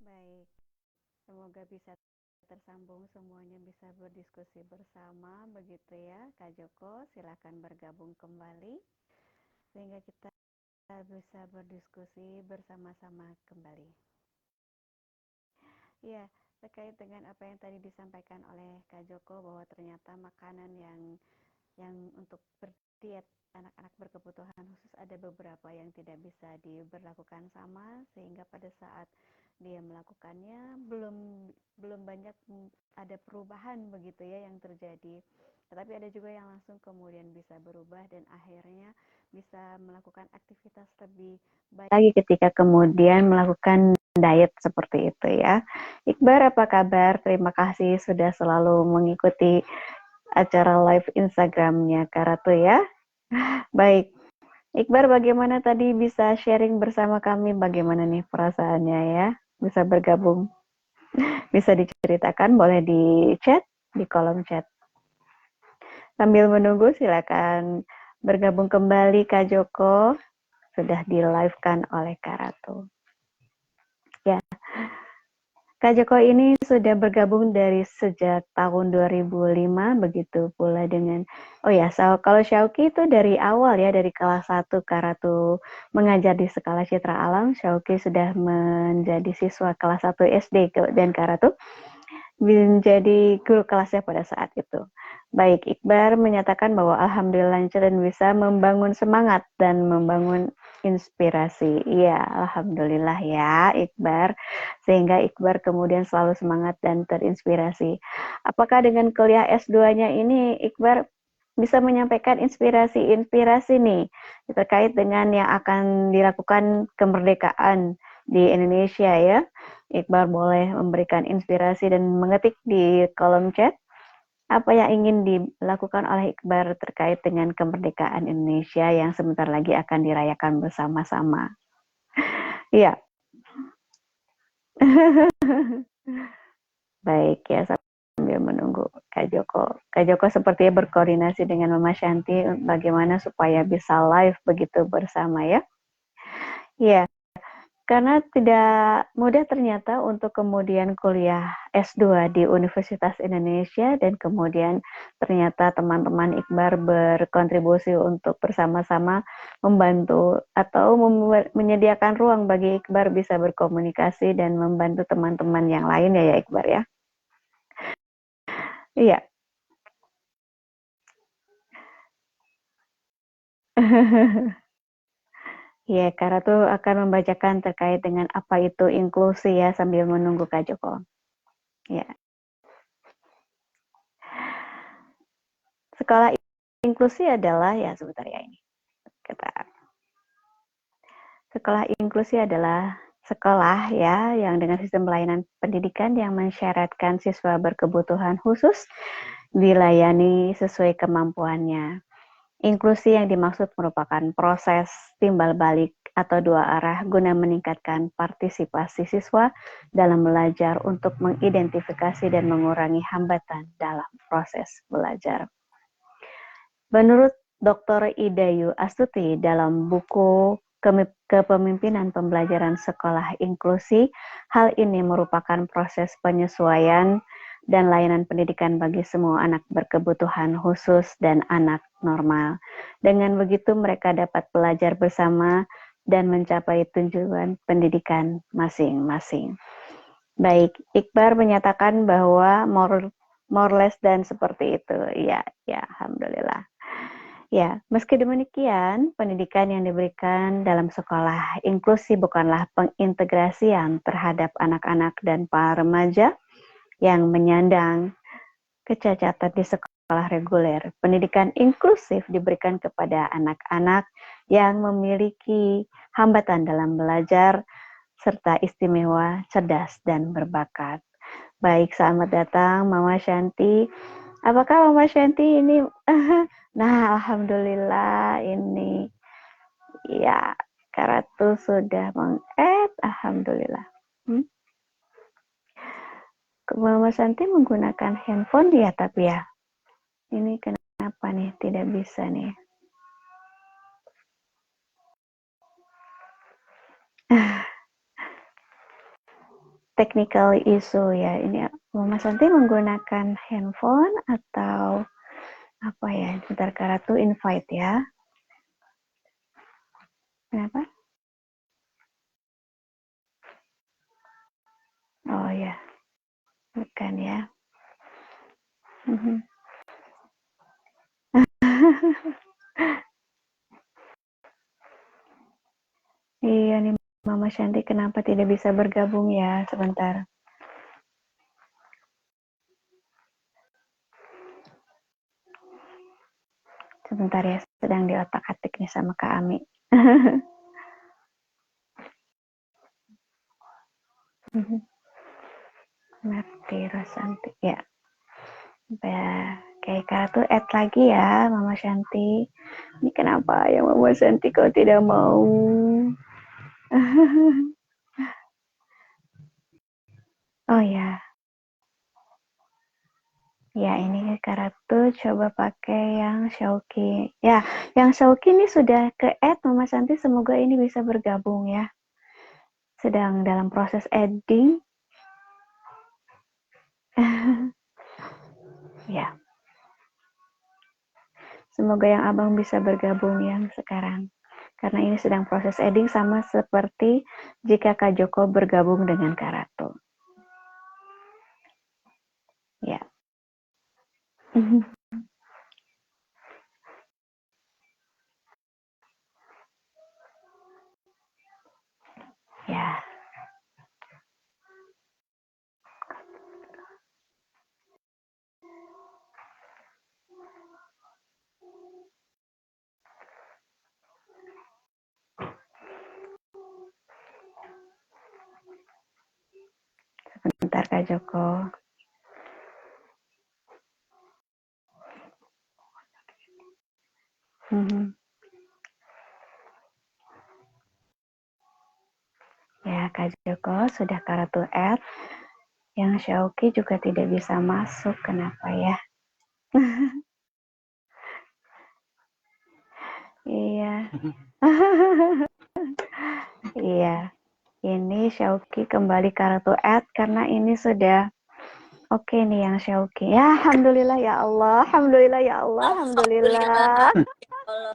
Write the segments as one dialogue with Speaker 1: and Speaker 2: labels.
Speaker 1: Baik, semoga bisa tersambung semuanya bisa berdiskusi bersama begitu ya Kak Joko, silakan bergabung kembali sehingga kita bisa berdiskusi bersama-sama kembali. Ya, terkait dengan apa yang tadi disampaikan oleh Kak Joko bahwa ternyata makanan yang untuk berdiet anak-anak berkebutuhan khusus ada beberapa yang tidak bisa diberlakukan sama sehingga pada saat dia melakukannya belum banyak ada perubahan begitu ya yang terjadi. Tetapi ada juga yang langsung kemudian bisa berubah dan akhirnya bisa melakukan aktivitas lebih baik lagi ketika kemudian melakukan diet seperti itu ya. Iqbar, apa kabar? Terima kasih sudah selalu mengikuti acara live Instagramnya Karatu ya. Baik, Iqbar bagaimana tadi bisa sharing bersama kami bagaimana nih perasaannya ya? Bisa bergabung, bisa diceritakan, boleh di chat, di kolom chat. Sambil menunggu silakan bergabung kembali Kak Joko, sudah di live-kan oleh Karatu. Ya, Kak Joko ini sudah bergabung dari sejak tahun 2005, begitu pula dengan, oh ya, kalau Syauki itu dari awal ya, dari kelas 1 Karatu mengajar di Sekolah Citra Alam, Syauki sudah menjadi siswa kelas 1 SD dan Karatu menjadi guru kelasnya pada saat itu. Baik, Iqbar menyatakan bahwa alhamdulillah lancar dan bisa membangun semangat dan membangun inspirasi. Iya, alhamdulillah ya Iqbar. Sehingga Iqbar kemudian selalu semangat dan terinspirasi. Apakah dengan kuliah S2-nya ini Iqbar bisa menyampaikan inspirasi-inspirasi nih terkait dengan yang akan dilakukan kemerdekaan di Indonesia ya? Iqbal boleh memberikan inspirasi dan mengetik di kolom chat apa yang ingin dilakukan oleh Iqbal terkait dengan kemerdekaan Indonesia yang sebentar lagi akan dirayakan bersama-sama. Iya. Baik ya, sambil menunggu Kak Joko. Kak Joko sepertinya berkoordinasi dengan Mama Shanti bagaimana supaya bisa live begitu bersama ya. Iya. Karena tidak mudah ternyata untuk kemudian kuliah S2 di Universitas Indonesia dan kemudian ternyata teman-teman Iqbar berkontribusi untuk bersama-sama membantu atau menyediakan ruang bagi Iqbar bisa berkomunikasi dan membantu teman-teman yang lain ya Iqbar ya. Iya. Ya, Kara tuh akan membacakan terkait dengan apa itu inklusi ya sambil menunggu Kak Joko. Ya. Sekolah inklusi adalah ya sebentar ya ini. Sekolah inklusi adalah sekolah ya yang dengan sistem pelayanan pendidikan yang mensyaratkan siswa berkebutuhan khusus dilayani sesuai kemampuannya. Inklusi yang dimaksud merupakan proses timbal balik atau dua arah guna meningkatkan partisipasi siswa dalam belajar untuk mengidentifikasi dan mengurangi hambatan dalam proses belajar. Menurut Dr. Idayu Astuti dalam buku Kepemimpinan Pembelajaran Sekolah Inklusi, hal ini merupakan proses penyesuaian dan layanan pendidikan bagi semua anak berkebutuhan khusus dan anak normal. Dengan begitu mereka dapat belajar bersama dan mencapai tujuan pendidikan masing-masing. Baik, Iqbar menyatakan bahwa more less dan seperti itu. Ya, ya, alhamdulillah. Ya, meski demikian, pendidikan yang diberikan dalam sekolah inklusi bukanlah pengintegrasian terhadap anak-anak dan para remaja yang menyandang kecacatan di sekolah reguler. Pendidikan inklusif diberikan kepada anak-anak yang memiliki hambatan dalam belajar serta istimewa, cerdas, dan berbakat. Baik, selamat datang Mama Shanti. Apakah Mama Shanti ini nah, alhamdulillah ini ya Karatu sudah meng-add, alhamdulillah. Mama Shanti menggunakan handphone ya, tapi ya ini kenapa nih tidak bisa nih? technical issue ya. Ini Mama Santi menggunakan handphone atau apa ya? Bentar, Kak Ratu invite ya. Kenapa? Oh ya, bukan ya. Iya nih Mama Shanti kenapa tidak bisa bergabung ya? Sebentar. Sebentar ya, sedang di otak-atik nih sama Kak Ami. Marti Rosanti ya. Kayak Kak tuh add lagi ya Mama Shanti. Ini kenapa ya Mama Shanti kok tidak mau? Oh ya. Ya ini Kak Ratu coba pakai yang Shauki. Ya, yang Shauki ini sudah ke add Mama Shanti, semoga ini bisa bergabung ya. Sedang dalam proses adding. Ya. Semoga yang abang bisa bergabung yang sekarang. Karena ini sedang proses adding sama seperti jika Kak Joko bergabung dengan Kak Ratu. Ya. Ya. Sebentar Kak Joko. Ya, Kak Joko sudah Kak Ratu add. Yang Shauki juga tidak bisa masuk. Kenapa ya? Iya. Iya. Ini Shauki kembali Kak Ratu add karena ini sudah oke nih yang Shauki. Ya, alhamdulillah ya Allah. Alhamdulillah ya Allah. Alhamdulillah.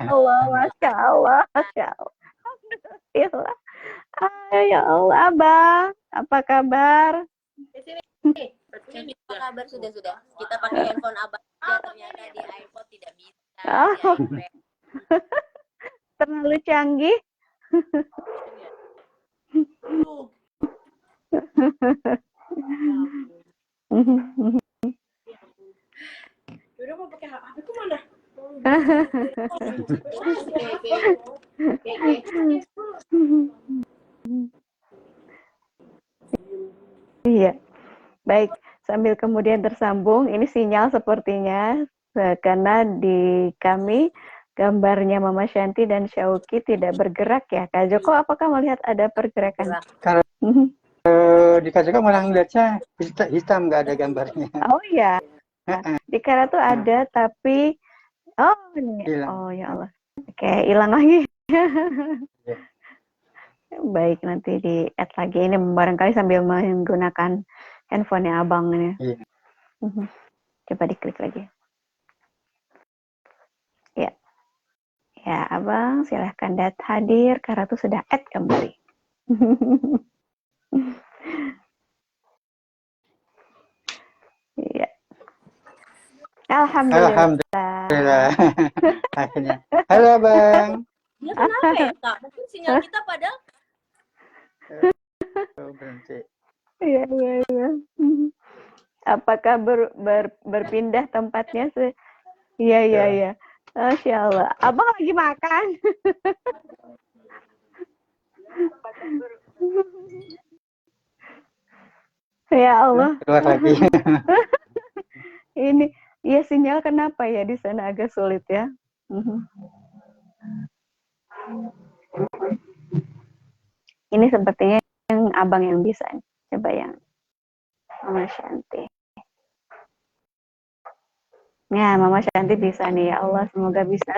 Speaker 1: Allah, Masya Allah. Masya Allah. Alhamdulillah. Ya Allah, Abang. Apa kabar?
Speaker 2: Apa kabar? Sudah. Kita pakai handphone abang aja, ternyata di iPod tidak bisa.
Speaker 1: Oh. Terlalu canggih.
Speaker 2: Udah mau pakai HP ku mana?
Speaker 1: Iya. Baik, sambil kemudian tersambung, ini sinyal sepertinya karena di kami gambarnya Mama Shanti dan Syauki tidak bergerak ya. Kak Joko, apakah melihat ada pergerakan?
Speaker 3: Kalau di Kak Joko malah ngeliatnya hitam, nggak ada gambarnya.
Speaker 1: Oh iya. Di Kara tuh ada, tapi ini.
Speaker 3: Hilang.
Speaker 1: Oh ya Allah. Oke, hilang lagi. Baik, nanti di add lagi. Ini barangkali sambil menggunakan handphonenya abang ini.
Speaker 3: Iya.
Speaker 1: Coba diklik lagi. Ya. Ya, abang silahkan hadir. Kara tuh sudah add kembali. Iya. Alhamdulillah.
Speaker 3: Akhirnya. Halo Bang.
Speaker 2: Ya kenapa ya Kak? Mungkin sinyal kita padahal
Speaker 3: Berhenti.
Speaker 1: Iya. Apakah berpindah tempatnya? Iya. Masya Allah. Abang lagi makan. Ya Allah.
Speaker 3: Keluar lagi.
Speaker 1: Ini ya sinyal kenapa ya di sana agak sulit ya. Ini sepertinya yang abang yang bisa. Coba yang Mama Shanti. Ya, Mama Shanti bisa nih. Ya Allah, semoga bisa.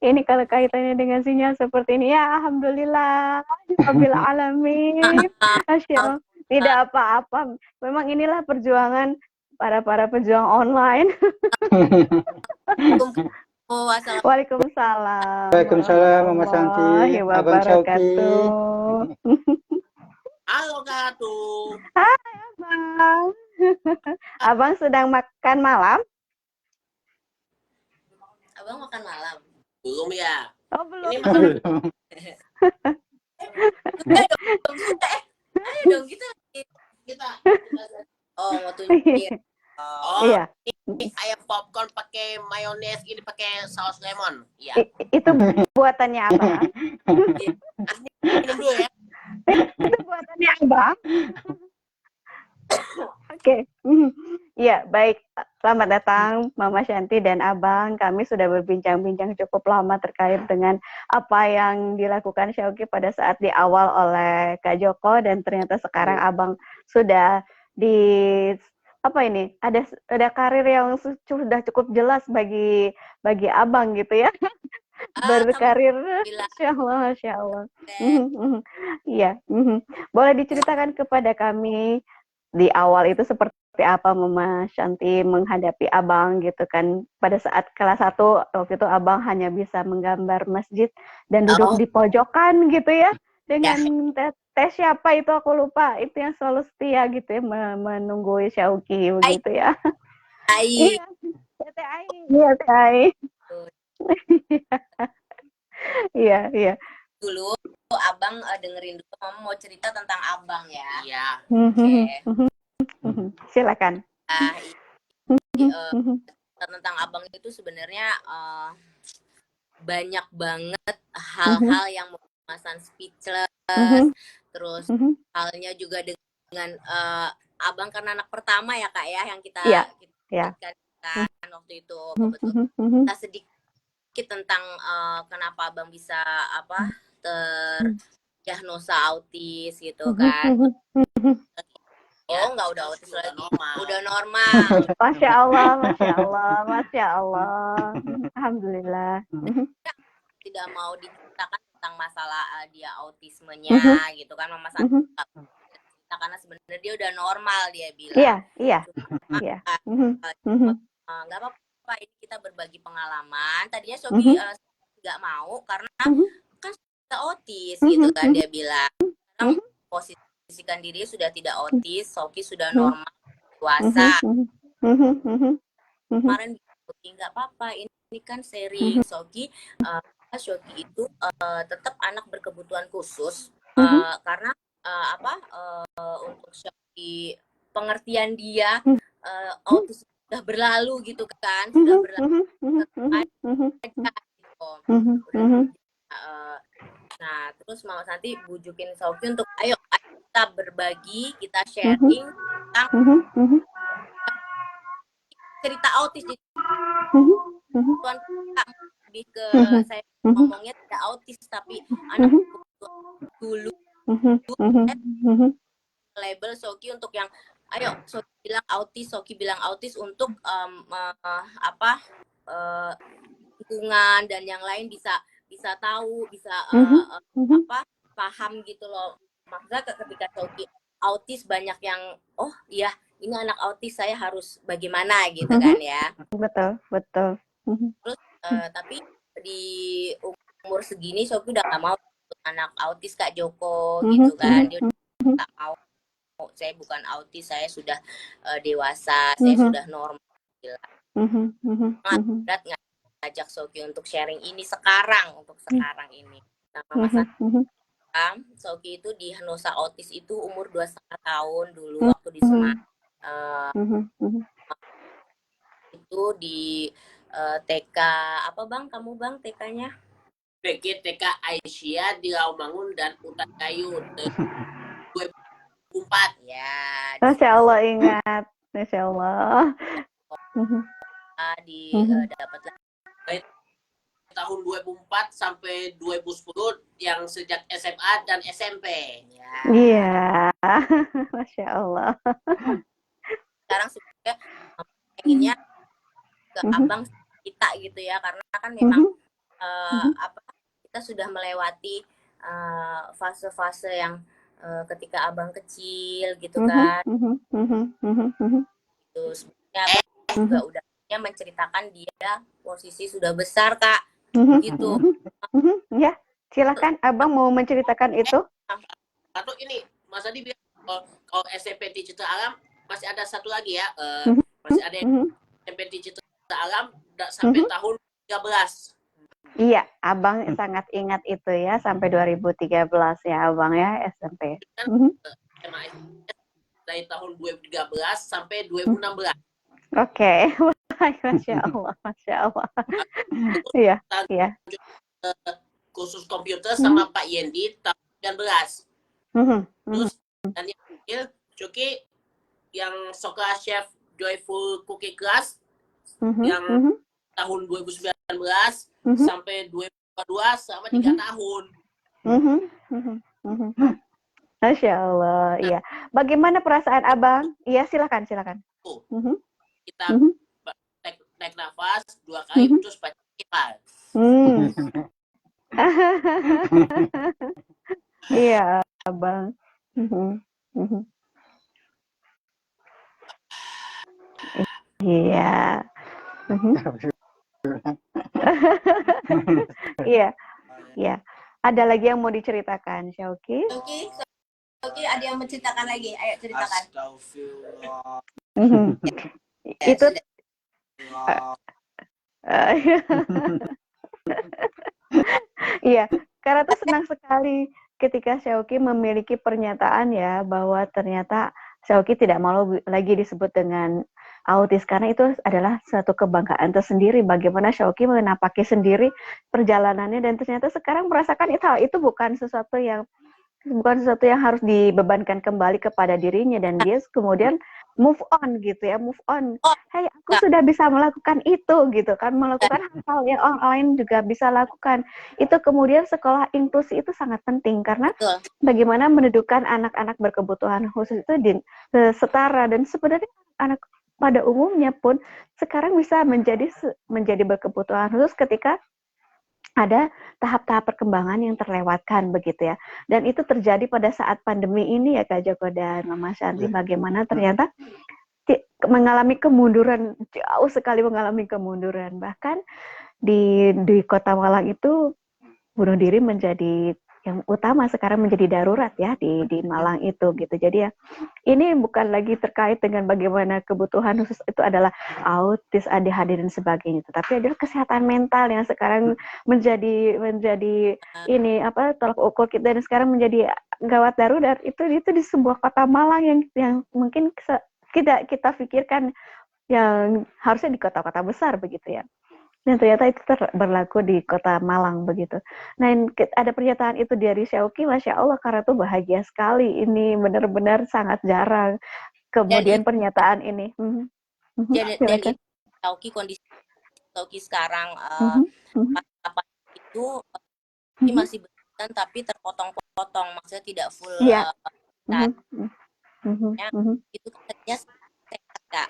Speaker 1: Ini kalau kaitannya dengan sinyal seperti ini, ya alhamdulillah, rabbil alamin. Masya Allah. Tidak apa-apa. Memang inilah perjuangan para pejuang online.
Speaker 2: Wassalamualaikum.
Speaker 1: Waalaikumsalam
Speaker 3: Waalaikumsalam Mama Santi,
Speaker 1: warahmatullahi
Speaker 3: Abang Syauki.
Speaker 1: wabarakatuh.
Speaker 4: Halo Kak Atu.
Speaker 1: Abang. Abang sedang makan malam?
Speaker 2: Abang makan malam.
Speaker 4: Belum ya?
Speaker 1: Oh, belum.
Speaker 4: Ini makan
Speaker 2: Ayo dong kita. Oh, mau tunjukin.
Speaker 4: Oh,
Speaker 1: Iya,
Speaker 4: ini ayam popcorn pakai mayones, ini pakai saus lemon. Iya.
Speaker 1: itu buatannya Abang.
Speaker 4: Minum dulu ya.
Speaker 1: Itu buatannya Abang. Oke. Iya, baik. Selamat datang Mama Shanti dan Abang. Kami sudah berbincang-bincang cukup lama terkait dengan apa yang dilakukan Syauki pada saat di awal oleh Kak Joko, dan ternyata sekarang Abang sudah di ada karir yang sudah cukup jelas bagi Abang gitu ya. Berkarir, Masya Allah. Iya. Boleh diceritakan kepada kami di awal itu seperti apa Mama Shanti menghadapi Abang gitu kan. Pada saat kelas 1 waktu itu Abang hanya bisa menggambar masjid dan duduk di pojokan gitu ya. Dengan teh siapa itu aku lupa, itu yang selalu setia gitu ya menunggu Syauki begitu ya. Iya, Teh Ai. Iya, Teh Ai. Iya.
Speaker 2: Dulu Abang dengerin dulu, Mama mau cerita tentang Abang ya.
Speaker 4: Iya.
Speaker 2: Oke.
Speaker 1: Silakan.
Speaker 2: Tentang Abang itu sebenarnya banyak banget hal-hal yang memasan speechless. Terus halnya juga dengan Abang karena anak pertama ya Kak ya, yang kita kan waktu itu kebetulan kita sedikit tentang kenapa Abang bisa terdiagnosa autis gitu kan. Oh, enggak, udah autis lagi. Udah normal.
Speaker 1: Masya Allah. Alhamdulillah.
Speaker 2: Tidak mau diceritakan tentang masalah dia autismenya gitu kan, Mama Santi. Karena sebenarnya dia udah normal, dia bilang.
Speaker 1: Iya.
Speaker 2: Nggak apa-apa, ini kita berbagi pengalaman. Tadinya Sobi nggak mau karena kan sudah autis gitu kan, dia bilang. Sekarang posisikan diri sudah tidak autis, Soki sudah normal, dewasa. Kemarin nggak apa-apa, ini kan seri Soki. Shoki itu tetap anak berkebutuhan khusus karena untuk Shoki pengertian dia autis sudah berlalu gitu kan, sudah berlalu nah terus Mama Santi bujukin Shoki untuk ayo kita berbagi, kita sharing tentang cerita autis. Tuan lebih ke saya ngomongnya tidak autis tapi anak dulu label Soki untuk yang ayo Soki bilang autis untuk lingkungan dan yang lain bisa tahu, bisa paham gitu loh. Maksudnya ketika Soki autis banyak yang oh iya ini anak autis, saya harus bagaimana gitu kan ya.
Speaker 1: Betul.
Speaker 2: Terus tapi di umur segini Sophie udah gak mau anak autis Kak Joko gitu kan. Dia udah gak mau, saya bukan autis, saya sudah dewasa, saya sudah normal. Sangat berat ngajak Sophie untuk sharing ini untuk sekarang ini. Nah, Mama Sophie itu diagnosa autis itu umur 2,5 tahun dulu waktu di Semarang. Itu di TK apa Bang? Kamu Bang TK-nya?
Speaker 4: TK Aisyah di Rawamangun dan Utan Kayu 2004
Speaker 2: ya.
Speaker 1: Masya Allah ingat, Masya Allah.
Speaker 2: Dapat
Speaker 4: tahun 2004 sampai 2010 yang sejak SMA dan SMP.
Speaker 2: Ya.
Speaker 1: Iya, Masya Allah.
Speaker 2: Sekarang sebenarnya pengennya ke Abang kita gitu ya, karena kan memang apa kita sudah melewati fase-fase yang ketika abang kecil gitu kan. Terus sebenarnya abang juga udah menceritakan dia posisi sudah besar kak, gitu.
Speaker 1: Ya, silakan abang mau menceritakan itu.
Speaker 4: Atau ini Mas Adi bilang kalau SMP Digital Alam masih ada satu lagi ya, masih ada yang SMP Digital Alam sampai tahun 13.
Speaker 1: Iya, abang sangat ingat itu ya, sampai 2013 ya abang ya, SMP.
Speaker 4: Dari tahun 2013 sampai 2016.
Speaker 1: Oke, Masya Allah, Masya Allah. Iya, iya.
Speaker 4: Khusus komputer sama Pak Yendi tahun 19. Terus dan yang terakhir Coki yang Soka Chef Joyful Cookie Class yang tahun 2019 sampai 2022 sama 3 tahun.
Speaker 1: Masya Allah, iya. Bagaimana perasaan abang? Iya, silakan.
Speaker 4: Kita naik nafas 2 kali terus baca ikhlas.
Speaker 1: Iya, abang. Iya. Iya. Ada lagi yang mau diceritakan, Syauki?
Speaker 2: Oke, ada yang menceritakan lagi. Ayo ceritakan.
Speaker 1: Itu iya, karena tuh senang sekali ketika Syauki memiliki pernyataan ya bahwa ternyata Syauki tidak mau lagi disebut dengan autis, karena itu adalah suatu kebanggaan tersendiri bagaimana Syauki menapaki sendiri perjalanannya dan ternyata sekarang merasakan itu bukan sesuatu yang harus dibebankan kembali kepada dirinya dan dia kemudian move on gitu ya, hey aku sudah bisa melakukan itu gitu kan, melakukan hal yang orang lain juga bisa lakukan. Itu kemudian sekolah inklusi itu sangat penting karena bagaimana mendudukan anak-anak berkebutuhan khusus itu setara, dan sebenarnya anak pada umumnya pun sekarang bisa menjadi berkebutuhan khusus ketika ada tahap-tahap perkembangan yang terlewatkan begitu ya. Dan itu terjadi pada saat pandemi ini ya Kak Joko dan Mama Shanti, bagaimana ternyata mengalami kemunduran, jauh sekali mengalami kemunduran. Bahkan di Kota Malang itu bunuh diri menjadi yang utama, sekarang menjadi darurat ya di Malang itu gitu. Jadi ya ini bukan lagi terkait dengan bagaimana kebutuhan khusus itu adalah autis, ADHD dan sebagainya, tetapi adalah kesehatan mental yang sekarang menjadi ini tolak ukur kita dan sekarang menjadi gawat darurat itu di sebuah kota Malang yang mungkin kita pikirkan yang harusnya di kota-kota besar begitu ya. Dan ternyata itu berlaku di kota Malang begitu. Nah, ada pernyataan itu dari Syauki, Masya Allah, karena tuh bahagia sekali. Ini benar-benar sangat jarang. Kemudian pernyataan ini.
Speaker 2: Dan Syauki, kondisi Syauki sekarang pas itu masih berjalan tapi terpotong-potong, maksudnya tidak full. Itu katanya sehat Kak.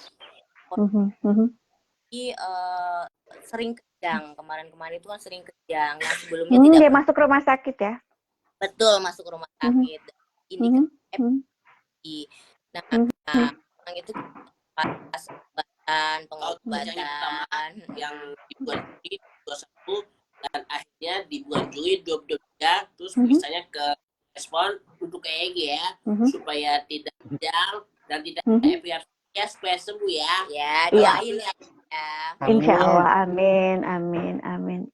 Speaker 2: Sering kejang, kemarin itu kan sering kejang, yang sebelumnya tidak.
Speaker 1: Dia masuk rumah sakit ya?
Speaker 2: Betul, masuk rumah sakit. Ini nah itu pas pengobatan
Speaker 4: yang di bulan Juli 2021 dan akhirnya di bulan Juli 2023 terus misalnya ke respon untuk EEG ya, supaya tidak kejang dan tidak ya supaya sembuh ya.
Speaker 2: Ya, doain ya.
Speaker 1: Insya Allah, amin.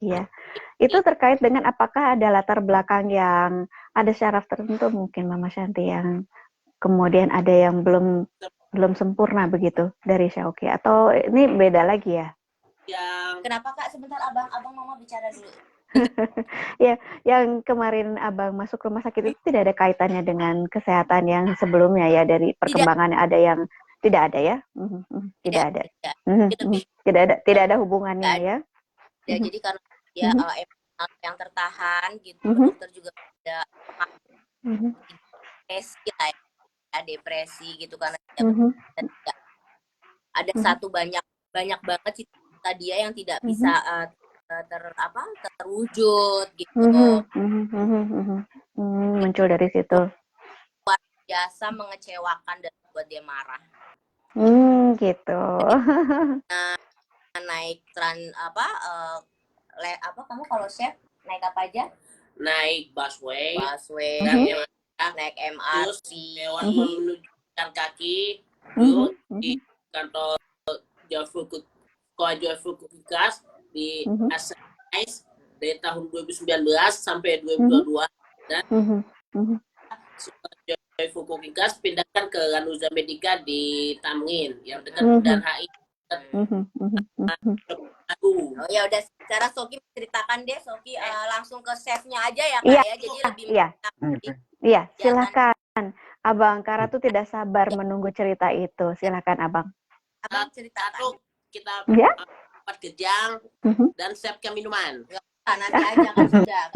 Speaker 1: Iya. Itu terkait dengan apakah ada latar belakang yang ada syaraf tertentu mungkin Mama Shanti yang kemudian ada yang belum sempurna begitu dari Syauki, atau ini beda lagi ya?
Speaker 2: Kenapa Kak? Sebentar abang Mama bicara dulu.
Speaker 1: Ya, yang kemarin abang masuk rumah sakit itu tidak ada kaitannya dengan kesehatan yang sebelumnya ya, dari perkembangan ada yang tidak ada ya? Tidak ada hubungannya ya?
Speaker 2: Ya, jadi karena dia emosional yang tertahan gitu, dokter juga ada depresi lah ya, depresi gitu karena ada satu banyak banget cerita dia yang tidak bisa terwujud gitu.
Speaker 1: Muncul dari situ.
Speaker 2: Luar biasa mengecewakan dan buat dia marah.
Speaker 1: Gitu.
Speaker 2: Naik kamu kalau chef naik apa aja?
Speaker 4: Naik busway
Speaker 2: Dan
Speaker 4: yang
Speaker 2: naik
Speaker 4: terus
Speaker 2: MRT,
Speaker 4: lewat menunjukkan kaki dulu di kantor Joyful Cooking Class di Asais dari tahun 2019 sampai 2022 dan Joyful Cooking Class pindahkan ke Lanuza Medica di Tamrin yang dekat dan HI.
Speaker 2: Oh ya udah, sekarang Soki ceritakan deh, Soki langsung ke chefnya aja ya Kak ya, jadi lebih
Speaker 1: Iya, silakan Abang. Kara tuh tidak sabar menunggu cerita itu. Silakan Abang.
Speaker 2: Abang ceritakan.
Speaker 4: Kita
Speaker 1: Ya?
Speaker 4: dapat kejang dan siapkan minuman.
Speaker 2: Nanti aja kan sudah.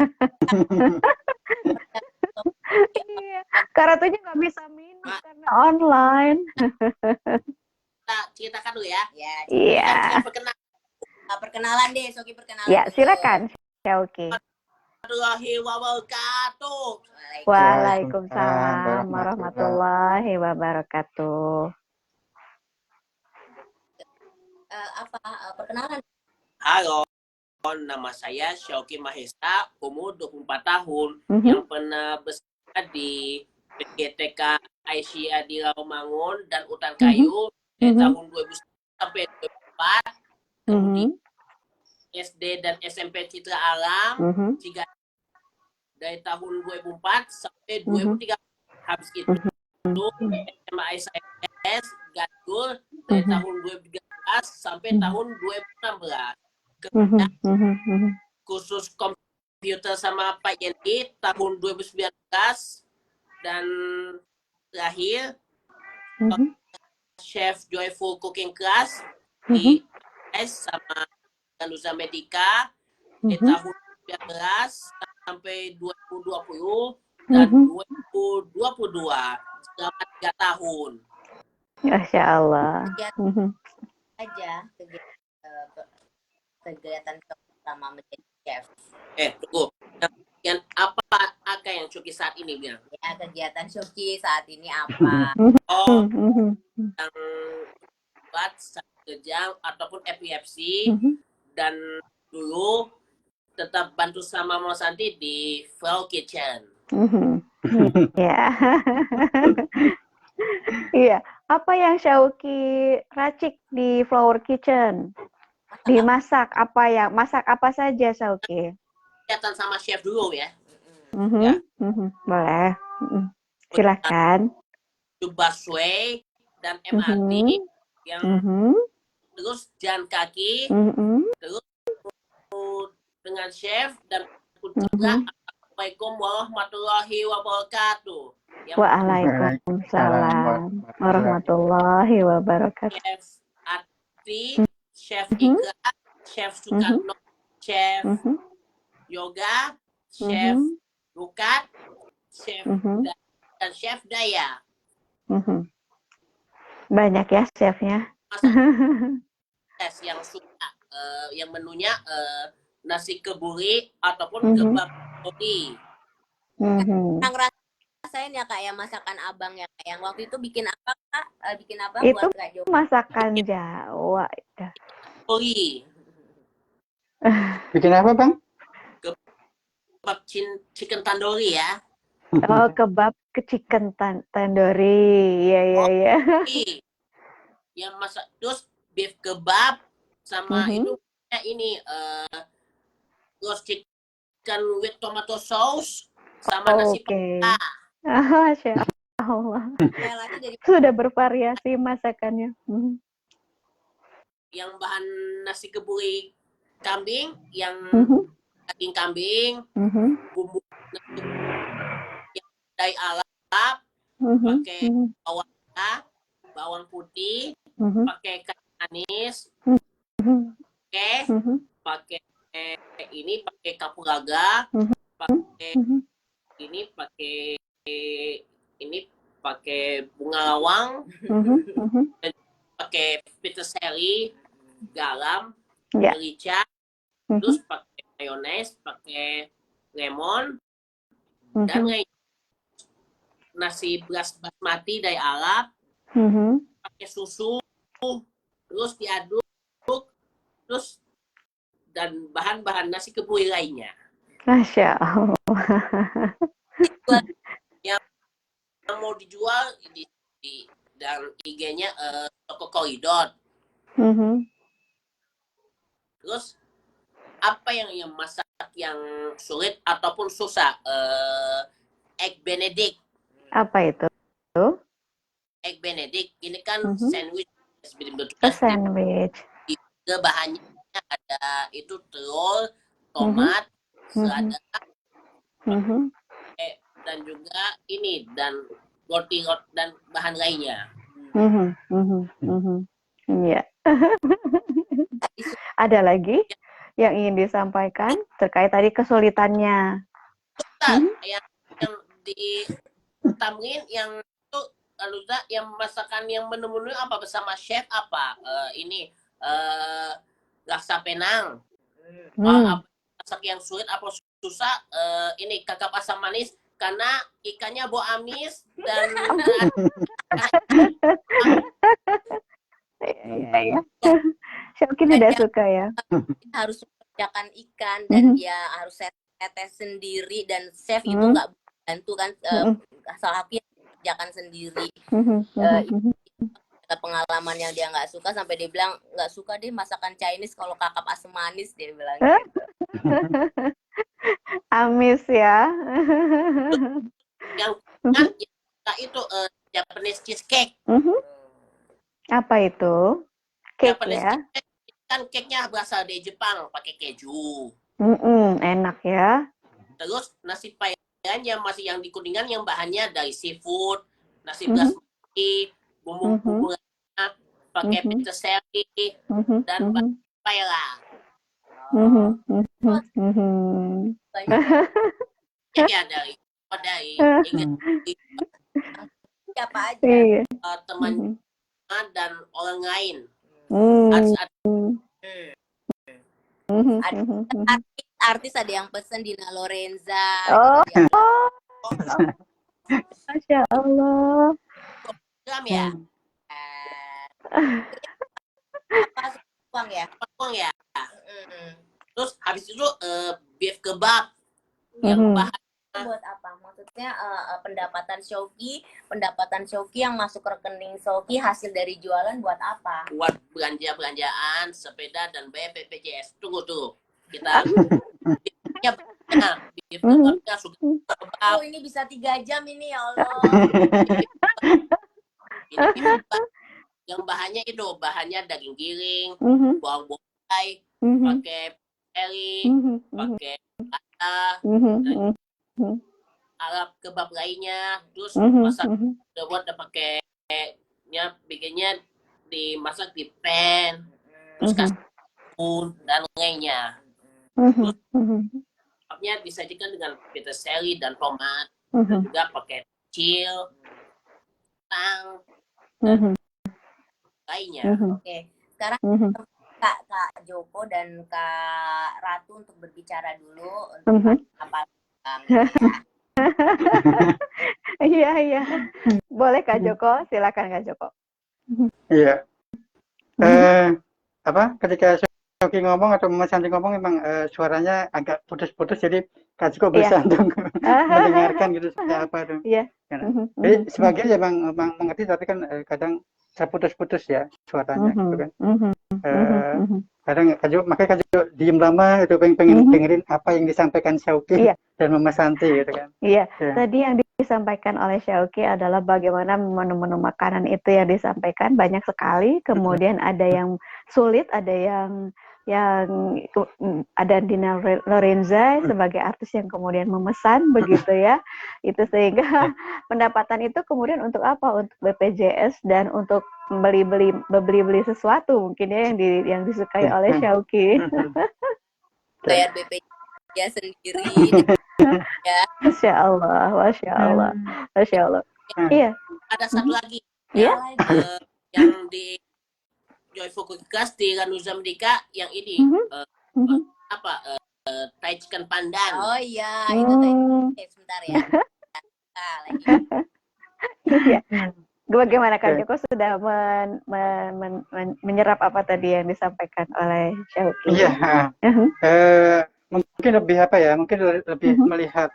Speaker 1: Iya, Kara tuh nggak bisa minum karena online.
Speaker 4: Kita ceritakan dulu ya.
Speaker 1: Iya.
Speaker 2: Perkenalan deh, Soki perkenalan.
Speaker 1: Ya, silakan. Oke.
Speaker 4: Warahmatullahi wabarakatuh.
Speaker 1: Waalaikumsalam warahmatullahi wabarakatuh.
Speaker 2: Perkenalan.
Speaker 4: Halo, nama saya Syauki Mahesa, umur 24 tahun, yang pernah bekerja di PGTK Aisyah di Rawamangun dan Utan Kayu dari tahun 2000 sampai 2004. Kemudian SD dan SMP Citra Alam, dari tahun 2004 sampai 2003. Habis itu SMA ISS Gatul dari tahun 2013 sampai tahun 2016. Kemudian khusus komputer sama Pak Yendi tahun 2019 dan terakhir Chef Joyful Cooking Class di S sama Lanuza Medica di tahun 2019 sampai 2020 dan 2022, selama 3 tahun.
Speaker 1: Masya Allah.
Speaker 2: Aja kegiatan selama menjadi chef.
Speaker 4: Tunggu. Yang apa yang Coki saat ini bilang?
Speaker 2: Ya, kegiatan Coki saat ini apa?
Speaker 4: Yang buat kejang ataupun epilepsi dan dulu tetap bantu sama Mama Santi di Flow Kitchen.
Speaker 1: Ya. Iya. Apa yang Syauki racik di Flower Kitchen? Dimasak masak apa saja Syauki?
Speaker 4: Kelihatan sama chef dulu ya.
Speaker 1: Boleh. Silakan.
Speaker 4: Busway dan MRT yang terus jalan kaki, terus dengan chef dan juga Assalamualaikum warahmatullahi wabarakatuh.
Speaker 1: Waalaikumsalam warahmatullahi wabarakatuh.
Speaker 4: Chef Ati, Chef Ika, Chef Sukarno, Chef Yoga, Chef Rukat, Chef dan Chef Daya.
Speaker 1: Banyak ya chefnya.
Speaker 4: Yang suka yang menunya nasi kebuli ataupun kebab roti.
Speaker 2: Yang rasain ya Kak ya masakan Abang ya Kak, yang waktu itu bikin apa Kak? Bikin apa
Speaker 1: itu
Speaker 2: buat Kak Jo?
Speaker 1: Masakan Jawa.
Speaker 4: Kebuli.
Speaker 3: Bikin apa Bang?
Speaker 4: Kebab chicken tandoori ya.
Speaker 1: Oh, kebab chicken tandoori. Iya.
Speaker 4: Yang masak terus beef kebab sama itu ini roast chicken with tomato sauce sama nasi pita.
Speaker 1: Masya Allah. Sudah bervariasi masakannya.
Speaker 4: Yang bahan nasi kebuli kambing, yang daging kambing, bumbu yang dari Arab, pakai bawang putih, pakai kacang manis, pakai kapulaga, pakai bunga lawang, dan pakai peterseli, garam, merica, terus pakai mayones, pakai lemon, dan nasi beras basmati dari Arab, pakai susu, terus diaduk, terus dan bahan-bahan nasi kebuli lainnya.
Speaker 1: Masya Allah.
Speaker 4: Yang mau dijual dan IG-nya toko koridor. Terus apa yang masak yang sulit ataupun susah? Egg Benedict.
Speaker 1: Apa itu?
Speaker 4: Egg Benedict ini kan sandwich.
Speaker 1: Sandwich.
Speaker 4: Bahannya ada itu telur, tomat, selada, dan juga ini dan roti dan bahan lainnya.
Speaker 1: Iya. Ada lagi yang ingin disampaikan terkait tadi kesulitannya?
Speaker 4: Yang di tamrin yang itu Aluza yang masakan yang menu-menu apa bersama chef apa? Ini laksa Penang. Masak yang sulit apa susah? Ini kakap asam manis karena ikannya bau amis dan
Speaker 1: Iya. Syauki tidak suka ya.
Speaker 2: Harus mengerjakan ikan dan dia harus tetes sendiri dan chef itu nggak bantu kan, salah satu kerjakan sendiri. Ada pengalaman yang dia nggak suka sampai dia bilang nggak suka deh masakan Chinese kalau kakap asam manis, dia bilang gitu.
Speaker 1: Amis ya.
Speaker 4: Yang itu Japanese cheesecake.
Speaker 1: Apa itu? Cake
Speaker 4: Japanese
Speaker 1: ya?
Speaker 4: cheesecake kan cake-nya berasal dari Jepang pakai keju.
Speaker 1: Enak ya.
Speaker 4: Terus nasi paian yang masih yang di Kuningan yang bahannya dari seafood, nasi basmati, bumbu-bumbu pakai petis seri dan paella. Ya dari
Speaker 2: siapa aja
Speaker 4: teman dan orang lain.
Speaker 2: Artis ada yang pesen Dina Lorenza.
Speaker 1: Masya Allah.
Speaker 2: Ya. Uang ya.
Speaker 4: Terus habis itu beef kebab yang bahan
Speaker 2: buat apa? Maksudnya pendapatan Syauki yang masuk rekening Syauki hasil dari jualan buat apa?
Speaker 4: Buat belanjaan, sepeda dan bayar BPJS. Tunggu tuh. Kita beef kebabnya suka kebab.
Speaker 2: Ini bisa 3 jam ini ya Allah.
Speaker 4: Ini yang bahannya daging giling, bawang bombay, pakai peri, pakai lada, dan Arab kebab lainnya, terus masak buat pakainya bikinnya dimasak di pan, terus kasih bumbu dan lainnya. Terus kebabnya disajikan dengan petis seri dan tomat, dan juga pakai kecil, tang, dan lainnya.
Speaker 2: Oke, sekarang Kak Joko dan Kak Ratu untuk berbicara dulu untuk apa
Speaker 1: Iya. Boleh Kak Joko, silakan Kak Joko.
Speaker 3: Iya. Ketika Syauki ngomong atau Mas Santi ngomong memang suaranya agak putus-putus, jadi Kak Joko bisa untuk mendengarkan gitu seperti apa tuh.
Speaker 1: Iya.
Speaker 3: Jadi sebagian ya memang mengerti, tapi kan kadang terputus-putus ya suaranya gitu kan. Kadang makanya Kak Joko diem lama itu pengen dengerin apa yang disampaikan Syauki dan Mama Santi gitu kan.
Speaker 1: Iya. Tadi yang disampaikan oleh Syauki adalah bagaimana menu-menu makanan itu yang disampaikan banyak sekali. Kemudian ada yang sulit, ada yang ada Dina Lorenza sebagai artis yang kemudian memesan begitu ya. Itu sehingga pendapatan itu kemudian untuk apa? Untuk BPJS dan untuk beli sesuatu mungkin ya yang disukai oleh Syauki.
Speaker 2: Bayar BPJS sendiri. Ya.
Speaker 1: Masya Allah. Iya.
Speaker 4: Ada satu lagi.
Speaker 1: Iya.
Speaker 4: Yang di Joyful Cooking Class di Ranuza Merdeka yang ini apa tai chikan pandan.
Speaker 2: Oh iya, itu tai sebentar ya. Nah, lagi.
Speaker 1: Iya. Bagaimana Kak Joko sudah menyerap apa tadi yang disampaikan oleh Syauqi?
Speaker 3: Iya, mungkin lebih apa ya? Mungkin lebih melihat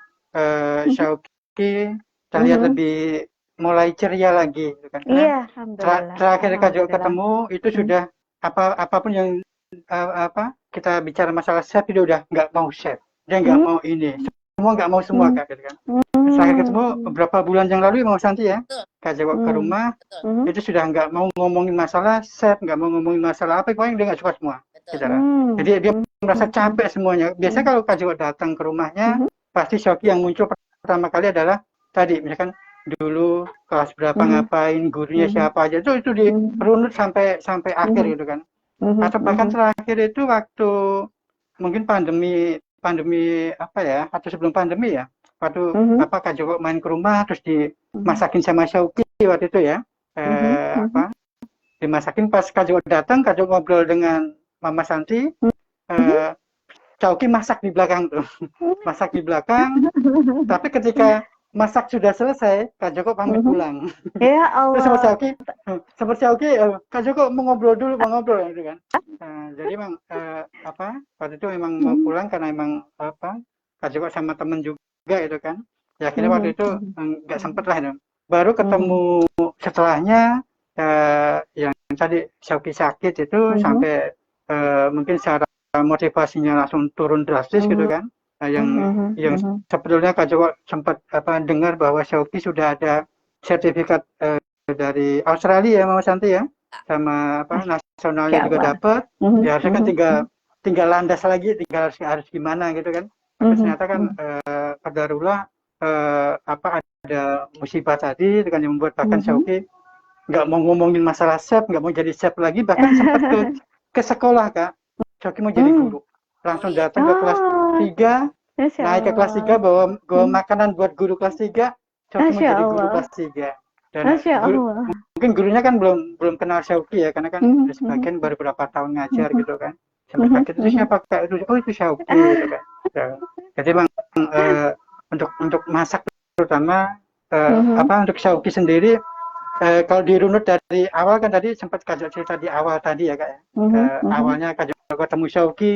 Speaker 3: Syauqi, kita lihat lebih mulai ceria lagi, gitu kan?
Speaker 1: Iya, alhamdulillah.
Speaker 3: Terakhir Kak Joko ketemu itu sudah apapun yang kita bicara masalah chef, dia udah nggak mau chef, dia nggak mau ini, semua nggak mau semua Kak, gitu kan? Terakhir ketemu beberapa bulan yang lalu mau Santi ya, Kak Joko ke rumah, itu sudah nggak mau ngomongin masalah chef, nggak mau ngomongin masalah apa, pokoknya dia nggak suka semua. Jadi dia merasa capek semuanya. Biasanya kalau Kak Joko datang ke rumahnya, pasti Syauqi yang muncul pertama kali adalah tadi, misalkan dulu kelas berapa ngapain, gurunya siapa aja, itu dirunut sampai akhir gitu kan. Atau bahkan terakhir itu waktu mungkin pandemi apa ya, atau sebelum pandemi ya, waktu Kak Joko main ke rumah terus dimasakin sama Syauqi waktu itu ya, dimasakin, pas Kak Joko datang, Kak Joko ngobrol dengan Mama Santi, Syauqi masak di belakang tuh, masak di belakang, tapi ketika masak sudah selesai, Kak Joko pamit pulang.
Speaker 1: Ya Allah.
Speaker 3: Terus sama Syauqi, Kak Joko mau ngobrol dulu, gitu kan. Jadi emang waktu itu memang mau pulang karena emang Kak Joko sama temen juga itu kan. Ya akhirnya waktu itu nggak sempet lah itu. Baru ketemu setelahnya yang tadi Syauqi sakit itu sampai mungkin secara motivasinya langsung turun drastis gitu kan. Yang sebetulnya Kak Joko sempat dengar bahwa Syauqi sudah ada sertifikat dari Australia ya Mama Santi ya, sama nasionalnya juga dapat. Ya harusnya kan tinggal landas lagi, tinggal harus gimana gitu kan. Tapi ternyata kan qadarullah ada musibah tadi dengan yang membuat bahkan Syauqi nggak mau ngomongin masalah chef, nggak mau jadi chef lagi, bahkan sempat ke sekolah Kak. Syauqi mau jadi guru, langsung datang ke kelas 3, naik ke kelas 3 bawa makanan buat guru kelas 3. Syauqi mau jadi guru kelas 3. Dan mungkin gurunya kan belum kenal Syauqi ya, karena kan sebagian baru beberapa tahun ngajar gitu kan. Sampai kaget, itu siapa Kak? Itu Syauqi gitu kan. Jadi memang untuk masak terutama untuk Syauqi sendiri, kalau dirunut dari awal kan tadi sempat Kak Joko cerita di awal tadi ya Kak ya. Awalnya Kak Joko ketemu Syauqi,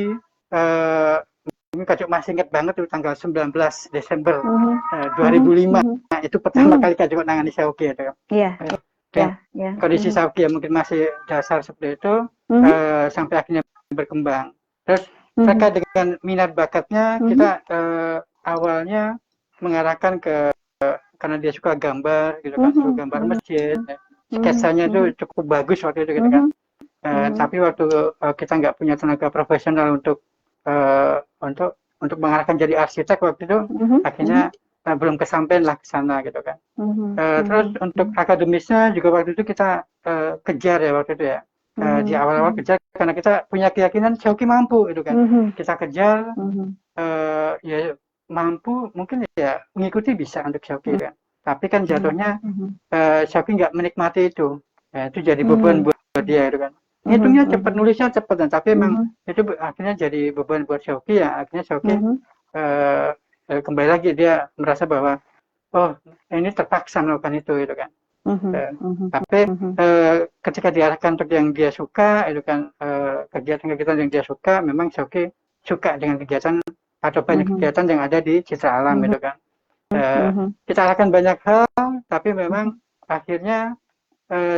Speaker 3: mungkin Kak Joko masih ingat banget tuh tanggal 19 Desember 2005. Nah, itu pertama kali Kak Joko nangani Syauqi itu. Iya. Kondisi Syauqi ya mungkin masih dasar seperti itu, sampai akhirnya berkembang. Terus terkait dengan minat bakatnya, kita awalnya mengarahkan karena dia suka gambar gitu kan, suka gambar masjid, sketsanya itu cukup bagus waktu itu gitu kan. Tapi waktu kita nggak punya tenaga profesional untuk mengarahkan jadi arsitek waktu itu, akhirnya belum kesampaian lah ke sana gitu kan. Terus untuk akademisnya juga waktu itu kita kejar ya waktu itu ya. Di awal-awal kejar karena kita punya keyakinan Syauqi mampu gitu kan. Kita kejar, ya mampu mungkin ya mengikuti bisa untuk Syauqi kan. Tapi kan jatuhnya Syauqi nggak menikmati itu. Ya, itu jadi beban buat dia gitu kan. Hitungnya cepat, nulisnya cepat, tapi memang itu akhirnya jadi beban buat Syauqi ya. Akhirnya Syauqi kembali lagi dia merasa bahwa ini terpaksa melakukan itu gitu kan. Tapi ketika diarahkan untuk yang dia suka itu kan, kegiatan-kegiatan yang dia suka, memang Syauqi suka dengan kegiatan atau banyak kegiatan yang ada di Citra Alam gitu kan. Kita arahkan banyak hal, tapi memang akhirnya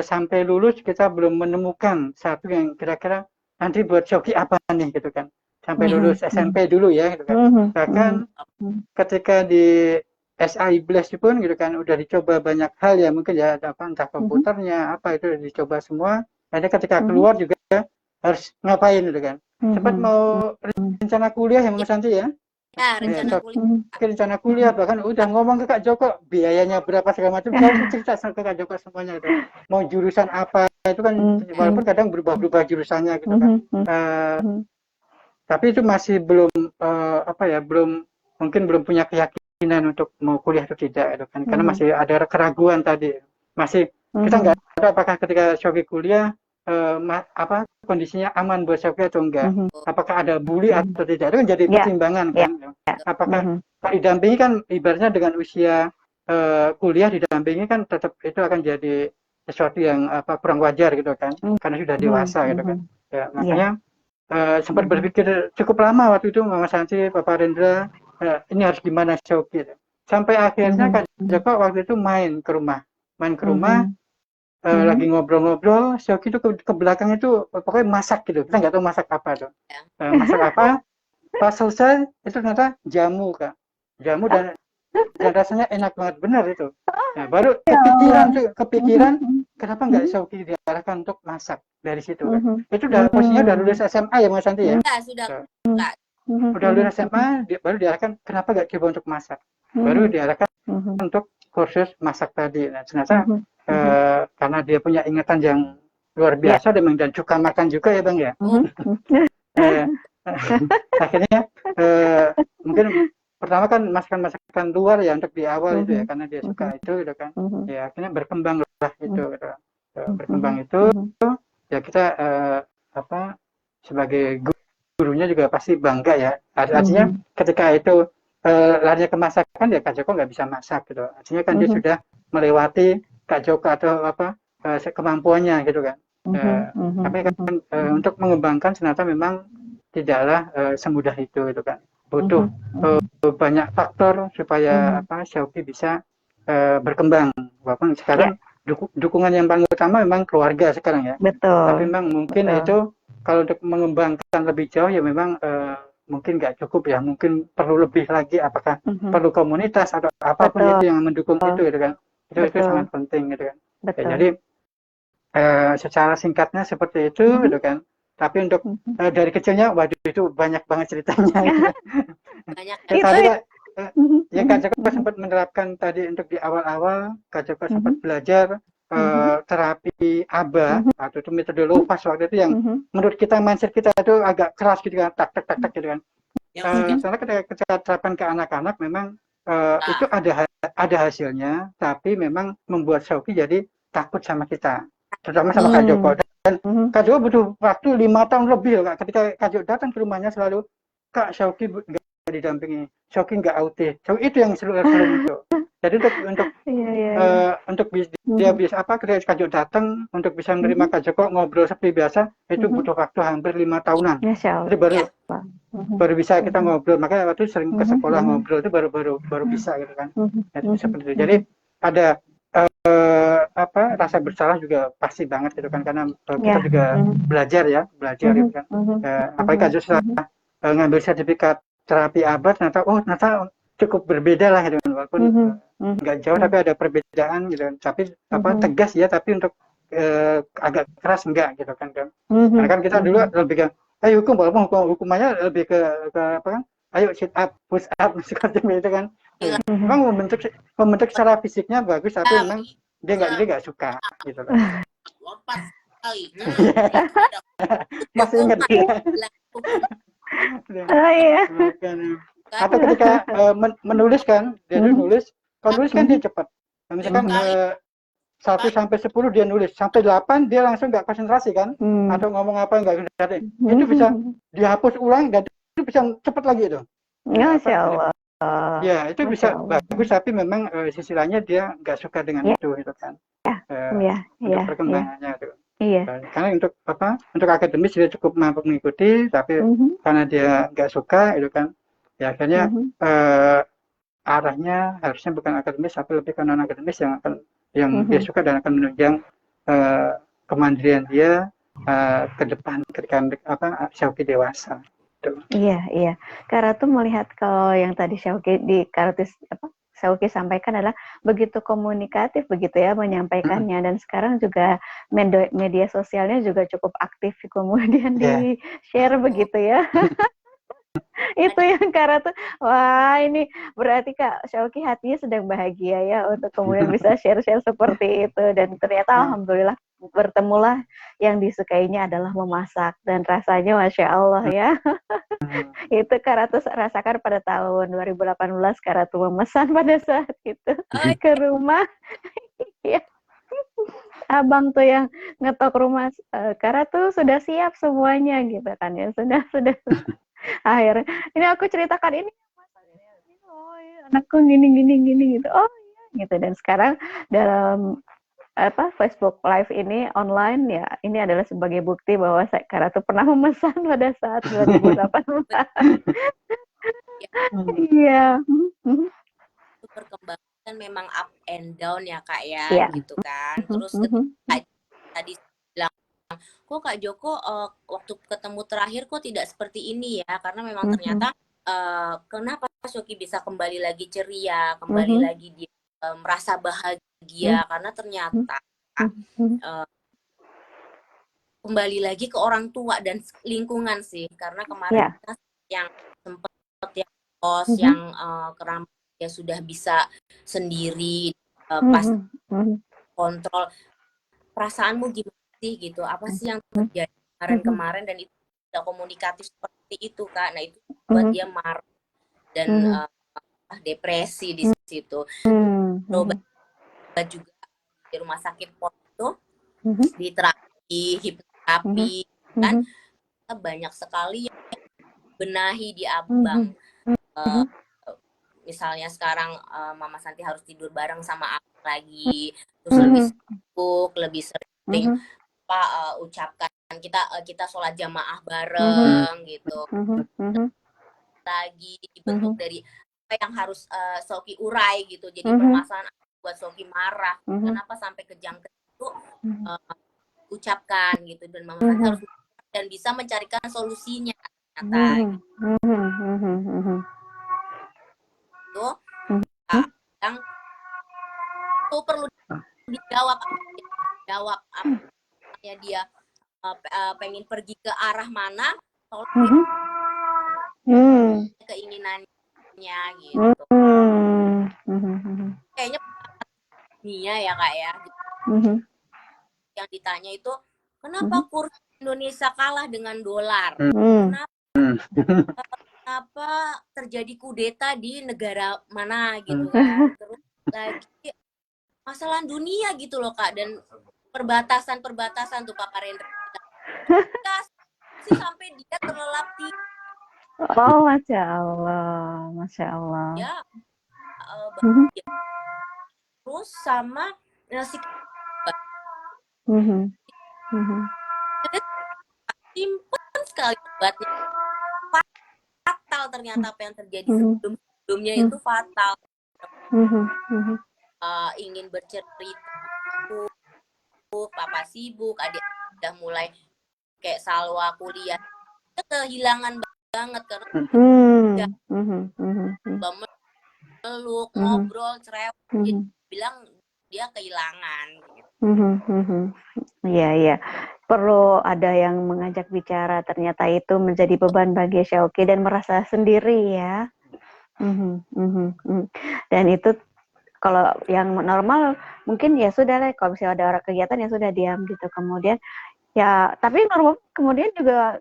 Speaker 3: sampai lulus kita belum menemukan satu yang kira-kira nanti buat Syauqi apa nih gitu kan. Sampai lulus SMP dulu ya gitu kan. Bahkan ketika di SI Blast pun gitu kan udah dicoba banyak hal ya, mungkin ya entah komputernya apa itu dicoba semua. Akhirnya ketika keluar juga harus ngapain gitu kan. Sempat mau rencana kuliah ya Mas Santi ya.
Speaker 2: Ya,
Speaker 3: rencana kuliah, bahkan udah ngomong ke Kak Joko biayanya berapa segala macam, saya cerita ke Kak Joko semuanya itu. Mau jurusan apa itu kan, walaupun kadang berubah-ubah jurusannya gitu kan. Tapi itu masih belum mungkin belum punya keyakinan untuk mau kuliah atau tidak gitu kan. Karena masih ada keraguan tadi. Masih kita nggak tahu apakah ketika Syauqi kuliah apa kondisinya aman buat Shopee atau enggak, apakah ada bully atau tidak, itu kan jadi pertimbangan kan. Apakah kalau didampingi kan ibaratnya dengan usia kuliah didampingi kan tetap itu akan jadi sesuatu yang kurang wajar gitu kan, karena sudah dewasa gitu kan. Ya, makanya sempat berpikir cukup lama waktu itu Mama Santi, Papa Rendra, ini harus gimana Shopee gitu. Sampai akhirnya Kak Joko waktu itu main ke rumah, lagi ngobrol-ngobrol, Shopee itu ke belakang itu pokoknya masak gitu, kita nggak tahu masak apa tuh, masak apa. Pas selesai itu ternyata jamu Kak, jamu dan rasanya enak banget, benar itu. Nah, baru kepikiran kenapa nggak Shopee diarahkan untuk masak dari situ kan. Itu udah posisinya udah lulus SMA ya Mas Santi ya?
Speaker 2: Sudah.
Speaker 3: Udah lulus SMA baru diarahkan kenapa nggak coba untuk masak, baru diarahkan untuk kursus masak tadi. Nah, ternyata karena dia punya ingatan yang luar biasa dan suka makan juga ya Bang ya. Akhirnya mungkin pertama kan masakan luar ya untuk di awal itu ya, karena dia suka itu gitu kan. Ya akhirnya berkembang lah itu gitu. Berkembang itu ya kita sebagai gurunya juga pasti bangga ya. Artinya ketika itu larinya ke masakan ya Kak Joko nggak bisa masak gitu. Artinya kan dia sudah melewati Kak Joko atau kemampuannya gitu kan. Tapi kan untuk mengembangkan ternyata memang tidaklah semudah itu gitu kan. Butuh banyak faktor supaya Shopee bisa berkembang. Walaupun sekarang dukungan yang paling utama memang keluarga sekarang ya.
Speaker 1: Betul.
Speaker 3: Tapi memang mungkin itu kalau untuk mengembangkan lebih jauh ya memang mungkin nggak cukup ya. Mungkin perlu lebih lagi, apakah perlu komunitas atau apapun itu yang mendukung itu gitu kan. Itu sangat penting gitu kan. Ya, jadi secara singkatnya seperti itu gitu kan. Tapi untuk dari kecilnya, waduh itu banyak banget ceritanya.
Speaker 2: Banyak.
Speaker 3: Ya Kak Joko sempat menerapkan tadi untuk di awal-awal, Kak Joko sempat belajar terapi ABA atau itu metode Lopas waktu itu yang menurut kita mindset kita itu agak keras gitu kan, tak gitu kan. Soalnya ketika terapkan ke anak-anak memang itu ada hasilnya, tapi memang membuat Shopee jadi takut sama kita, terutama sama Kak Joko. Dan Kak Joko butuh waktu 5 tahun lebih loh Kak. Ketika Kak Joko datang ke rumahnya selalu, Kak Shopee nggak didampingi, Shopee nggak autis. So, itu yang selalu muncul. Jadi untuk dia bisa ketika Kak Joko datang untuk bisa menerima Kak Joko ngobrol seperti biasa itu butuh waktu hampir 5 tahunan. Jadi baru bisa kita ngobrol. Makanya waktu sering ke sekolah ngobrol itu baru bisa gitu kan. Jadi seperti itu. Jadi ada rasa bersalah juga pasti banget gitu kan, karena kita juga belajar gitu kan. Apalagi Kak Joko setelah ngambil sertifikat terapi ABA ternyata cukup berbeda lah gitu kan, walaupun nggak jauh tapi ada perbedaan gitu kan. Tapi tegas ya, tapi untuk agak keras enggak gitu kan. Karena kan kita dulu lebih ke hukumannya lebih ke apa kan, ayo sit up, push up seperti itu kan. Memang membentuk secara fisiknya bagus, tapi memang dia nggak suka gitu loh.
Speaker 4: Lompat sekali.
Speaker 3: Masih ingat ya?
Speaker 1: Iya.
Speaker 3: Atau ketika menulis kan, dia nulis, kalau nulis kan dia cepat. Misalkan 1 sampai 10 dia nulis, sampai 8 dia langsung nggak konsentrasi kan, atau ngomong apa nggak konsentrasi. Itu bisa dihapus ulang dan itu bisa cepat lagi itu.
Speaker 1: Masya Allah.
Speaker 3: Ya itu bisa bagus, tapi memang sisi lainnya dia nggak suka dengan itu kan. Untuk perkembangannya itu. Karena untuk akademis dia cukup mampu mengikuti, tapi karena dia nggak suka itu kan, ya akhirnya arahnya harusnya bukan akademis tapi lebih ke non akademis yang dia suka dan akan menunjang kemandirian dia ke depan ketika Shopee dewasa.
Speaker 1: Iya. Karena tuh melihat kalau yang tadi Shopee sampaikan adalah begitu komunikatif begitu ya menyampaikannya, dan sekarang juga media sosialnya juga cukup aktif kemudian di share begitu ya. Itu yang karena tuh wah ini berarti Kak Shopee hatinya sedang bahagia ya untuk kemudian bisa share-share seperti itu, dan ternyata alhamdulillah bertemulah yang disukainya adalah memasak dan rasanya Masya Allah ya. Itu Kak Ratu rasakan pada tahun 2018 Kak Ratu memesan pada saat itu ke rumah. abang tuh yang ngetok rumah, karena tuh sudah siap semuanya gitu kan ya, sudah akhirnya ini aku ceritakan ini oh iya anakku gini gini gini gitu oh iya gitu dan sekarang dalam Facebook Live ini online ya ini adalah sebagai bukti bahwa saya Kara tuh pernah memesan pada saat 2018 iya
Speaker 2: Itu perkembangan kan memang up and down ya Kak ya,
Speaker 1: Iya.
Speaker 2: gitu kan. Terus ketika tadi bilang, kok Kak Joko waktu ketemu terakhir kok tidak seperti ini ya, karena memang ternyata kenapa Shoki bisa kembali lagi ceria, kembali lagi dia merasa bahagia, karena ternyata kembali lagi ke orang tua dan lingkungan sih, karena kemarin kita yang sempat yang kos yang keram ya sudah bisa sendiri pas kontrol perasaanmu gimana sih gitu, apa sih yang terjadi kemarin-kemarin dan itu tidak komunikatif seperti itu Kak. Nah itu buat dia marah dan depresi di situ. Obat juga di rumah sakit pos itu di terapi hipnoterapi kan banyak sekali yang benahi di abang. Misalnya sekarang Mama Santi harus tidur bareng sama aku lagi, terus lebih sering ucapkan kita sholat jamaah bareng gitu. Lagi dibentuk dari apa yang harus Shoki urai gitu. Jadi permasalahan buat Shoki marah, kenapa sampai kejang itu ucapkan gitu, dan Mama Santi harus dan bisa mencarikan solusinya ternyata. Itu yang itu perlu dijawab apanya dia pengen pergi ke arah mana, keinginannya gitu. Kayaknya Nia ya Kak ya. Yang ditanya itu kenapa kurs Indonesia kalah dengan dolar? Kenapa terjadi kudeta di negara mana gitu kan? Terus lagi masalah dunia gitu loh Kak, dan perbatasan tuh Pak Rendra sih sampai dia terlelap
Speaker 1: oh Masya Allah
Speaker 2: ya terus sama nasi simpen sekali obatnya, fatal ternyata apa yang terjadi sebelumnya itu fatal. Ingin bercerita, papa sibuk, adik udah mulai kayak Salwa kuliah, kehilangan banget karena meluk, ngobrol, cerewet, bilang dia kehilangan.
Speaker 1: Iya. Perlu ada yang mengajak bicara. Ternyata itu menjadi beban bagi Shoki dan merasa sendiri ya. Dan itu kalau yang normal mungkin ya sudah lah. Kalau misalnya ada orang kegiatan ya sudah diam gitu. Kemudian ya tapi normal kemudian juga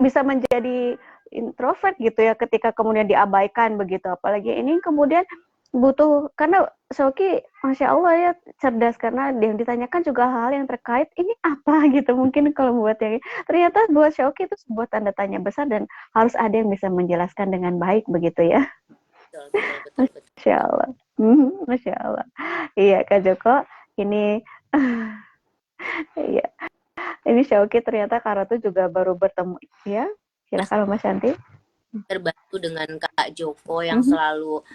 Speaker 1: bisa menjadi introvert gitu ya ketika kemudian diabaikan begitu. Apalagi ini kemudian butuh, karena Shoki Masya Allah ya cerdas, karena yang ditanyakan juga hal yang terkait ini apa gitu, mungkin kalau buat yang ternyata buat Shoki itu sebuah tanda tanya besar dan harus ada yang bisa menjelaskan dengan baik begitu ya.
Speaker 2: Betul.
Speaker 1: Masya Allah. Masya Allah. Iya Kak Joko ini iya ini Shoki ternyata Kak Ratu juga baru bertemu ya. Silakan Mas Santi.
Speaker 2: Terbantu dengan Kak Joko yang selalu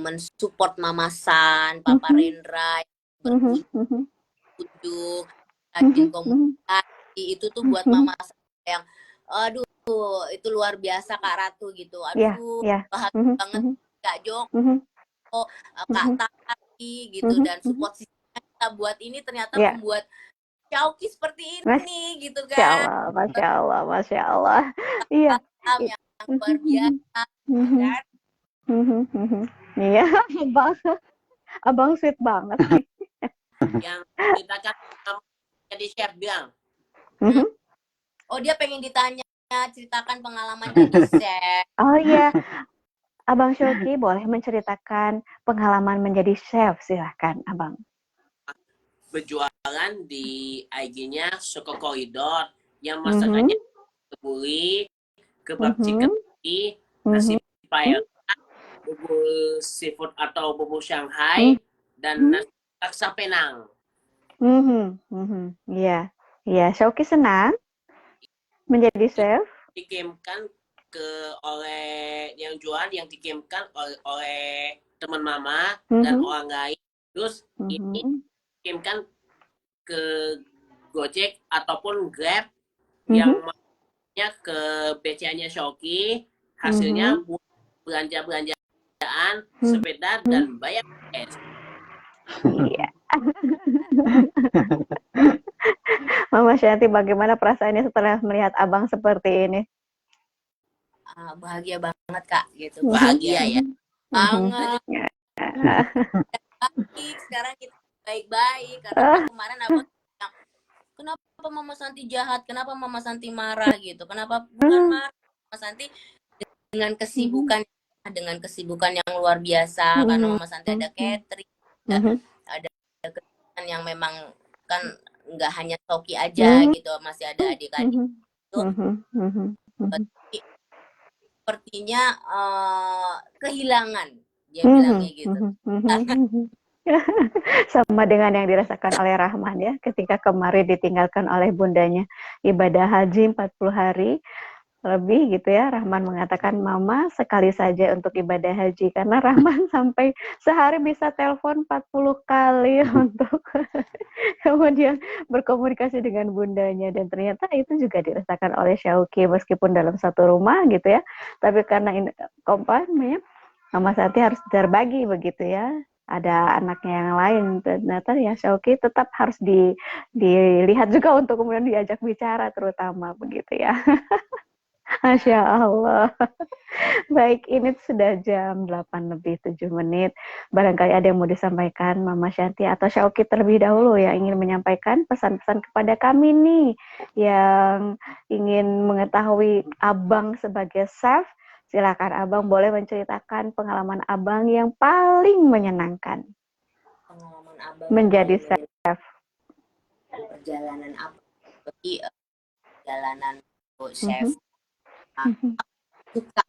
Speaker 2: mensupport Mama San, Papa Rendra, berkunjung, rajin komunikasi, itu tuh buat Mama San yang aduh itu luar biasa Kak Ratu gitu. Aduh bahagia banget Kak Joko, Kak Tati gitu, dan support sistemnya kita buat ini ternyata membuat Shoki seperti ini gitu kan.
Speaker 1: Masya Allah. Iya.
Speaker 2: Yang luar biasa kan.
Speaker 1: Iya, abang sweet banget nih.
Speaker 4: Yang kita kan jadi chef bilang.
Speaker 2: Oh dia pengen ditanya, ceritakan pengalaman jadi chef.
Speaker 1: Oh iya, Abang Shoki boleh menceritakan pengalaman menjadi chef, silahkan Abang.
Speaker 4: berjualan di IG-nya Soko Koridor yang masakannya kebuli, kebab chicken, nasi paella, bubur seafood atau bubur Shanghai, dan nasi laksa Penang.
Speaker 1: Iya, iya. Shauki senang menjadi chef.
Speaker 4: Dikirimkan oleh yang jual, yang dikirimkan oleh teman mama dan orang lain. Terus ini dikirimkan ke Gojek ataupun Grab yang masuknya ke BCA-nya Shauki. Hasilnya buat belanja-belanjaan, sepeda, dan bayar es.
Speaker 1: Iya. Mama Shanti, bagaimana perasaannya setelah melihat abang seperti ini?
Speaker 2: Bahagia banget Kak, gitu.
Speaker 4: Bahagia ya.
Speaker 2: Banget. Baik, sekarang kita baik-baik. Karena kan kemarin abang bilang, kenapa Mama Santi jahat? Kenapa Mama Santi marah gitu? Kenapa bukan marah? Mama Santi dengan kesibukan yang luar biasa, karena Mama Santi ada catering, ada kegiatan yang memang kan nggak hanya Toki aja gitu, masih ada adik-adik itu. Sepertinya kehilangan, dia bilangnya gitu.
Speaker 1: Sama dengan yang dirasakan oleh Rahman ya, ketika kemarin ditinggalkan oleh bundanya ibadah haji 40 hari lebih gitu ya. Rahman mengatakan, mama sekali saja untuk ibadah haji, karena Rahman sampai sehari bisa telepon 40 kali untuk kemudian berkomunikasi dengan bundanya. Dan ternyata itu juga dirasakan oleh Shauki meskipun dalam satu rumah gitu ya, tapi karena ini kompannya Mama Santi harus berbagi begitu ya, ada anaknya yang lain, ternyata ya Shauki tetap harus dilihat juga untuk kemudian diajak bicara terutama begitu ya. Masya Allah. Baik, ini sudah jam 8:07. Barangkali ada yang mau disampaikan Mama Shanti atau Shauki terlebih dahulu yang ingin menyampaikan pesan-pesan kepada kami nih, yang ingin mengetahui abang sebagai chef. Silakan abang boleh menceritakan pengalaman abang yang paling menyenangkan.
Speaker 2: Pengalaman abang
Speaker 1: menjadi chef.
Speaker 2: Perjalanan apa? Seperti perjalanan chef. Suka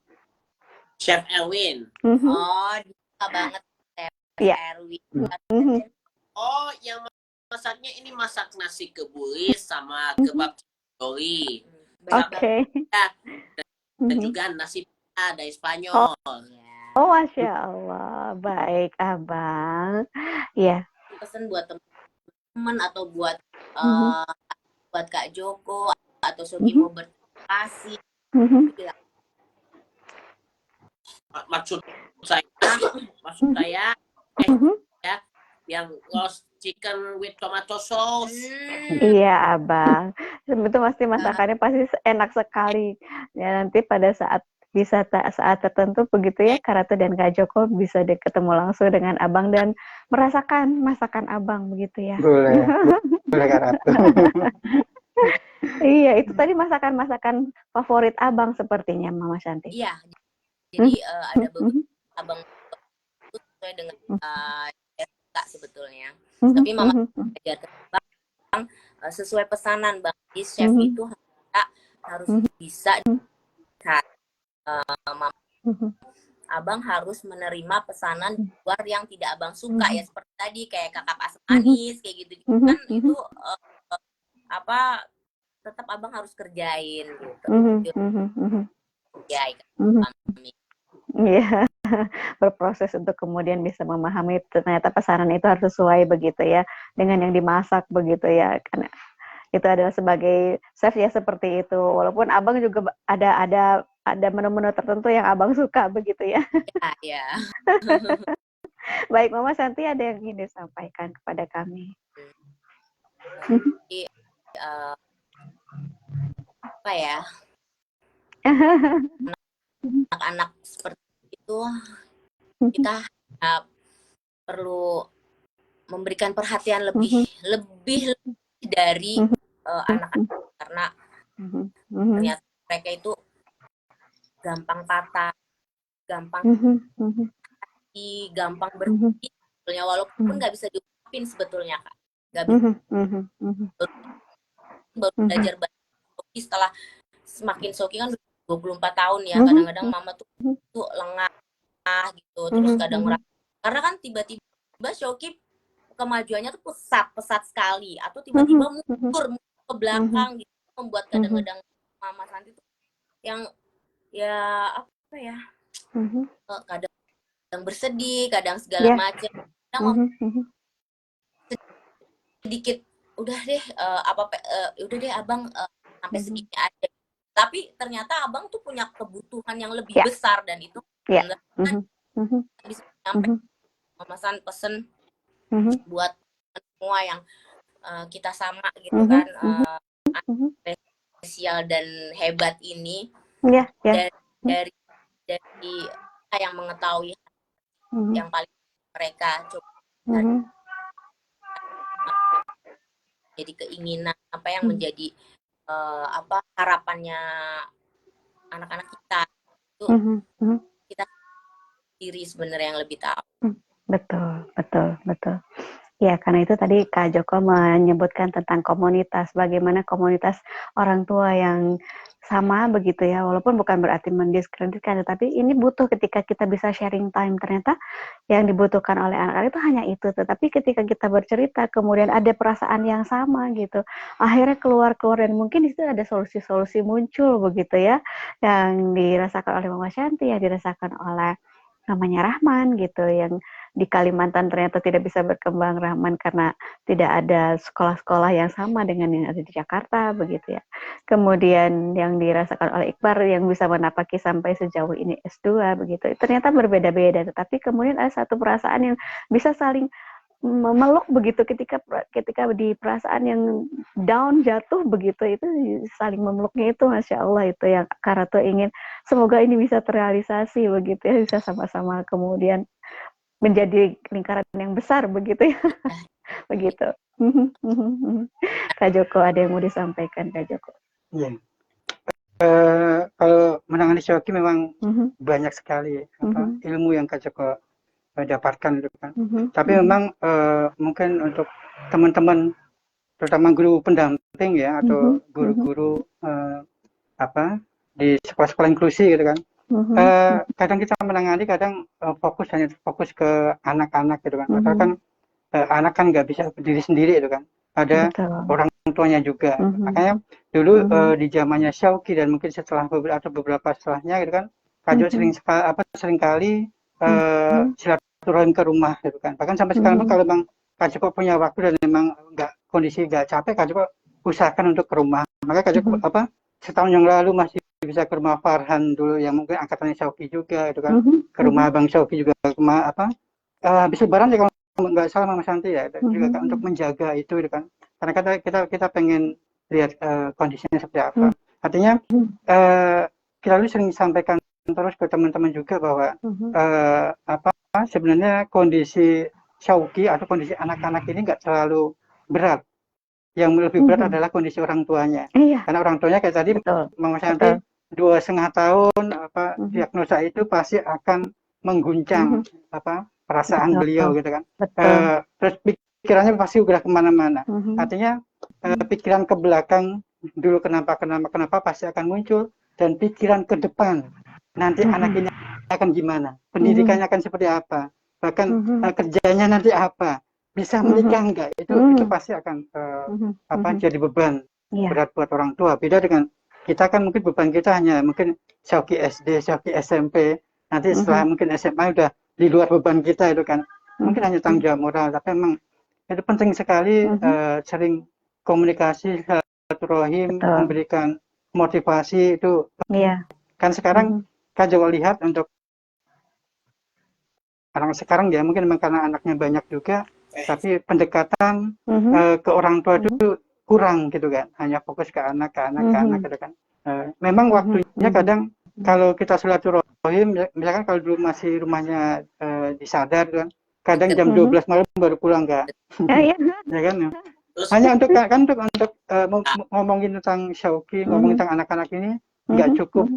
Speaker 4: Chef Erwin.
Speaker 2: Oh, suka banget Chef Erwin.
Speaker 4: Oh, yang masaknya ini masak nasi kebuli sama kebab doli.
Speaker 1: Oke.
Speaker 4: Dan juga nasi dari Spanyol.
Speaker 1: Oh, Masya Allah. Baik, abang. Ya.
Speaker 2: Pesan buat teman atau buat Kak Joko atau Sogi mau berkasih.
Speaker 4: Maksud saya ya, yang roast chicken with tomato sauce.
Speaker 1: Iya abang, itu pasti masakannya pasti enak sekali ya. Nanti pada saat saat tertentu begitu ya, Karatu dan Kak Joko bisa ketemu langsung dengan abang dan merasakan masakan abang begitu ya.
Speaker 3: Boleh Karatu.
Speaker 1: Iya, itu tadi masakan favorit abang sepertinya Mama Shanti.
Speaker 2: Iya, jadi ada beberapa abang itu sesuai dengan Kak sebetulnya. Tapi Mama ajarkan abang sesuai pesanan Bang. Jadi chef itu harus bisa abang harus menerima pesanan di luar yang tidak abang suka ya, seperti tadi kayak kakap asam manis kayak gitu kan, itu tetap abang harus kerjain gitu.
Speaker 1: Iya, berproses untuk kemudian bisa memahami ternyata pesanan itu harus sesuai begitu ya dengan yang dimasak begitu ya, karena itu adalah sebagai chef ya seperti itu. Walaupun abang juga ada menu-menu tertentu yang abang suka begitu ya.
Speaker 2: Iya.
Speaker 1: Baik, Mama Santi ada yang ingin disampaikan kepada kami.
Speaker 2: Apa ya? Anak-anak seperti itu kita perlu memberikan perhatian lebih dari anak-anak, karena ternyata mereka itu gampang patah, gampang gampang berhenti sebetulnya, walaupun nggak bisa diungkapin sebetulnya Kak. nggak baru belajar bahasa Shoki setelah semakin Shoki kan 24 tahun ya, kadang-kadang mama tuh lengah gitu, terus kadang merasa karena kan tiba-tiba Shoki kemajuannya tuh pesat sekali, atau tiba-tiba mundur ke belakang gitu, membuat kadang-kadang Mama Santi tuh yang ya apa ya, kadang bersedih, kadang segala macam, kadang sedikit udah deh udah deh abang sampai segini aja, tapi ternyata abang tuh punya kebutuhan yang lebih besar, dan itu bisa sampai Mama San pesen buat semua yang kita sama gitu kan, spesial dan hebat ini, dari yang mengetahui yang paling mereka coba jadi keinginan apa yang menjadi harapannya anak-anak kita itu, kita sendiri sebenarnya yang lebih tahu.
Speaker 1: Betul. Ya, karena itu tadi Kak Joko menyebutkan tentang komunitas, bagaimana komunitas orang tua yang sama begitu ya, walaupun bukan berarti mendiskreditkan, tetapi ini butuh ketika kita bisa sharing time. Ternyata yang dibutuhkan oleh anak-anak itu hanya itu, tetapi ketika kita bercerita, kemudian ada perasaan yang sama gitu, akhirnya keluar dan mungkin di situ ada solusi-solusi muncul begitu ya, yang dirasakan oleh Mama Shanti, yang dirasakan oleh namanya Rahman gitu, yang di Kalimantan ternyata tidak bisa berkembang Rahman karena tidak ada sekolah-sekolah yang sama dengan yang ada di Jakarta begitu ya. Kemudian yang dirasakan oleh Iqbar yang bisa menapaki sampai sejauh ini S2 begitu. Ternyata berbeda-beda, tetapi kemudian ada satu perasaan yang bisa saling memeluk begitu ketika di perasaan yang down, jatuh begitu, itu saling memeluknya itu Masya Allah, itu yang Karato ingin semoga ini bisa terrealisasi begitu ya, bisa sama-sama kemudian menjadi lingkaran yang besar begitu ya. Begitu. Kak Joko, ada yang mau disampaikan Kak Joko?
Speaker 3: Iya. Kalau menangani Shoki memang banyak sekali ilmu yang Kak Joko dapatkan gitu kan. Tapi memang mungkin untuk teman-teman terutama guru pendamping ya atau guru-guru di sekolah-sekolah inklusi gitu kan. Kadang kita menangani hanya fokus ke anak-anak gitu kan. Padahal kan anak kan nggak bisa berdiri sendiri itu kan. Ada orang tuanya juga. Makanya dulu di zamannya Shoki dan mungkin setelah beberapa setelahnya gitu kan, Kak Jo sering kali silaturahim ke rumah gitu kan. Bahkan sampai sekarang pun kalau Bang Kak Joko punya waktu dan memang kondisi nggak capek, Kak Joko usahakan untuk ke rumah. Maka Kak Joko setahun yang lalu masih bisa ke rumah Farhan dulu yang mungkin angkatannya Shoki juga itu kan, ke rumah Bang Shoki juga, habis lebaran ya kalau nggak salah Mama Santi ya, juga kan, untuk menjaga itu kan, karena kita pengen lihat kondisinya seperti apa. Artinya kita dulu sering sampaikan terus ke teman-teman juga bahwa sebenarnya kondisi Shoki atau kondisi anak-anak ini nggak terlalu berat. Yang lebih berat adalah kondisi orang tuanya. Karena orang tuanya kayak tadi Mama Santi 2,5 tahun diagnosa itu pasti akan mengguncang perasaan beliau gitu kan. Terus pikirannya pasti udah kemana-mana. Artinya pikiran ke belakang dulu kenapa pasti akan muncul, dan pikiran ke depan nanti anak ini akan gimana, pendidikannya akan seperti apa, bahkan kerjanya nanti apa, bisa menikah enggak, itu pasti akan jadi beban berat buat orang tua. Beda dengan kita kan, mungkin beban kita hanya mungkin Shoki SD, Shoki SMP, nanti setelah mungkin SMA udah di luar beban kita itu kan, mungkin hanya tanggung jawab moral. Tapi memang itu penting sekali sering komunikasi, silaturahim, memberikan motivasi itu. Kan sekarang Kak Joko lihat untuk anak sekarang ya, mungkin memang karena anaknya banyak juga, tapi pendekatan ke orang tua itu kurang gitu kan, hanya fokus ke anak gitu kan. Memang waktunya kadang kalau kita silaturahim, misalkan kalau dulu masih rumahnya di Sadar kan, kadang jam 12 malam baru pulang kan. Ya kan. Hanya untuk ngomongin tentang Shoki, ngomongin tentang anak-anak ini nggak cukup